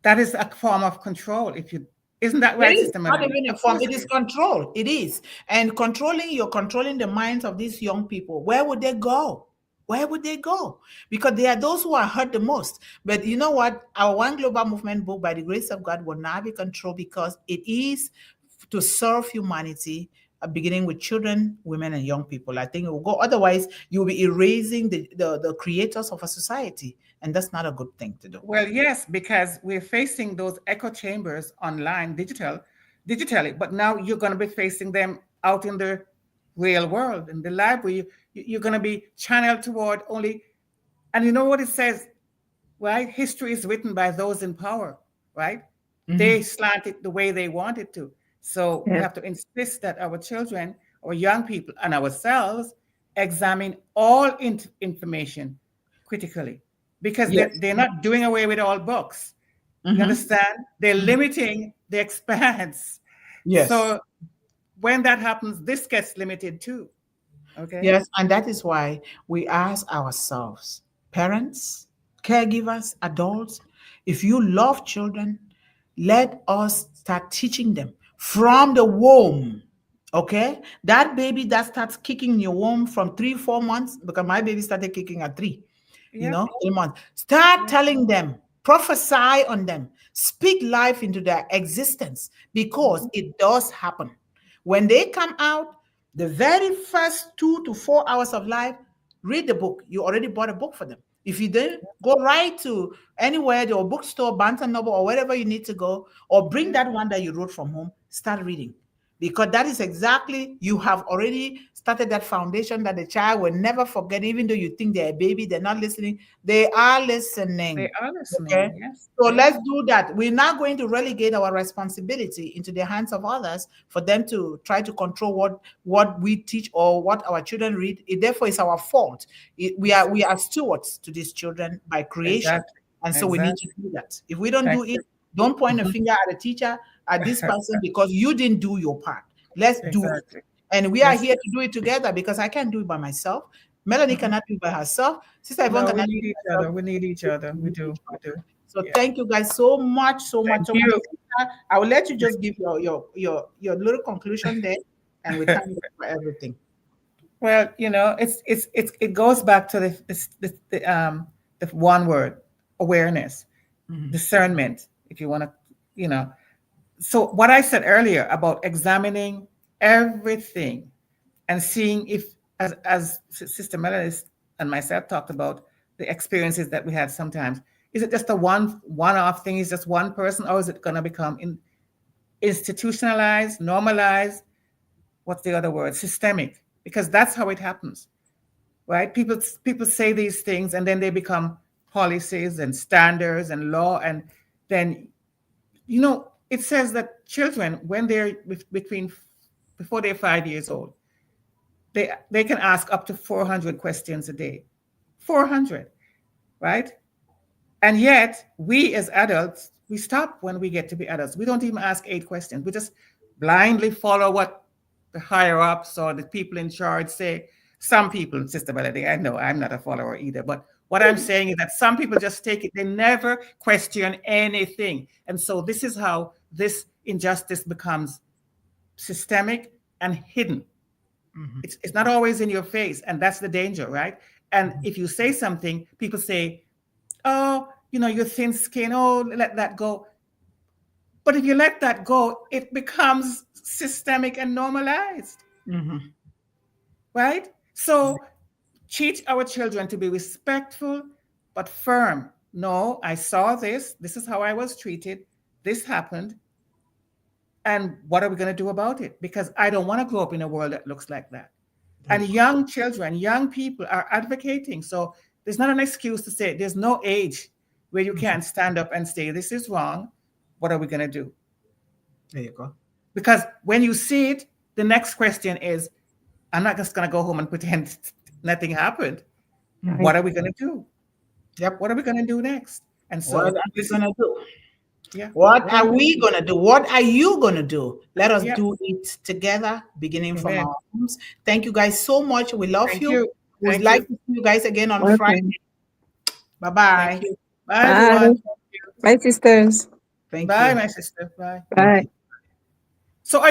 that is a form of control. If you isn't that It right, is Sister not Melanie? even a Of form, course it it is is. control. It is. And you're controlling the minds of these young people. Where would they go? Where would they go? Because they are those who are hurt the most. But you know what? Our One Global Movement book, by the grace of God, will not be controlled because it is to serve humanity, beginning with children, women, and young people. I think it will go. Otherwise, you'll be erasing the creators of a society. And that's not a good thing to do. Well, yes, because we're facing those echo chambers online, digitally, but now you're going to be facing them out in the real world, in the library. You're going to be channeled toward only, and you know what it says, right? History is written by those in power, right? They slant it the way they want it to. So we Yeah. have to insist that our children, our young people, and ourselves examine all information critically because Yes. they're not doing away with all books. You Mhm. understand? They're limiting the expanse. Yes. So when that happens, this gets limited too. Okay. Yes, and that is why we ask ourselves, parents, caregivers, adults, if you love children, let us start teaching them from the womb. Okay? That baby that starts kicking in your womb from 3, 4 months, because my baby started kicking at 3, Yep. 3 months. Start Yep. telling them, prophesy on them, speak life into their existence because it does happen. When they come out, the very first 2 to 4 hours of life, read the book. You already bought a book for them. If you didn't, go right to anywhere, or bookstore, Barnes and Noble, or wherever you need to go, or bring that one that you wrote from home, start reading. Because that is exactly, you have already started that foundation that the child will never forget, even though you think they're a baby, they're not listening. They are listening. They are listening. Okay. Yes. So Yes. let's do that. We're not going to relegate our responsibility into the hands of others for them to try to control what we teach or what our children read. Therefore, it's our fault. We are stewards to these children by creation, Exactly. and so we need to Exactly. do that. If we don't Thank do you. it, don't point a finger at a teacher, at this person, because you didn't do your part. Let's do it. Exactly. And we are Yes. here to do it together, because I can't do it by myself. Melanie cannot do it by herself. Sister Yvonne No, we cannot do need it each by herself. other. We need each other. We We need do. each We other. do. So Yeah. thank you guys so much, so much, Thank so much. you. Sister, I will let you just give your little conclusion there, and we thank you for everything. Well, it goes back to the one word, awareness, discernment, if you want to, you know. So what I said earlier about examining everything and seeing if, as Sister Melanie and myself talked about the experiences that we had sometimes, is it just a one-off thing? Is just one person, or is it going to become institutionalized, normalized? What's the other word? Systemic, because that's how it happens, right? People say these things, and then they become policies and standards and law, and then it says that children, when they're between before they're 5 years old, they can ask up to 400 questions a day. 400, right? And yet we as adults, we stop when we get to be adults. We don't even ask 8 questions. We just blindly follow what the higher ups or the people in charge say. Some people, Sister Melody, I know I'm not a follower either, but what I'm saying is that some people just take it, they never question anything. And so this is how this injustice becomes systemic and hidden. It's not always in your face, and that's the danger, right? And if you say something, people say, oh, you're thin skin, oh, let that go. But if you let that go, it becomes systemic and normalized, right? So teach our children to be respectful but firm. No, I saw this. This is how I was treated. This happened. And what are we going to do about it? Because I don't want to grow up in a world that looks like that. And young children, young people are advocating. So there's not an excuse to say there's no age where you can't stand up and say, this is wrong. What are we going to do? There you go. Because when you see it, the next question is, I'm not just going to go home and pretend nothing happened. What are we going to do? Yep. What are we going to do next? And so, what are we going to do? Yeah. What are we going to do? What are you going to do? Let us Yeah. do it together, beginning from Amen. our homes. Thank you guys so much. We love Thank you. you. We'd Thank like you. to see you guys again on Okay. Friday. Thank Bye-bye. you. Bye, Bye. everyone. Bye, sisters. Thank Bye, you. my sister. Bye. Bye.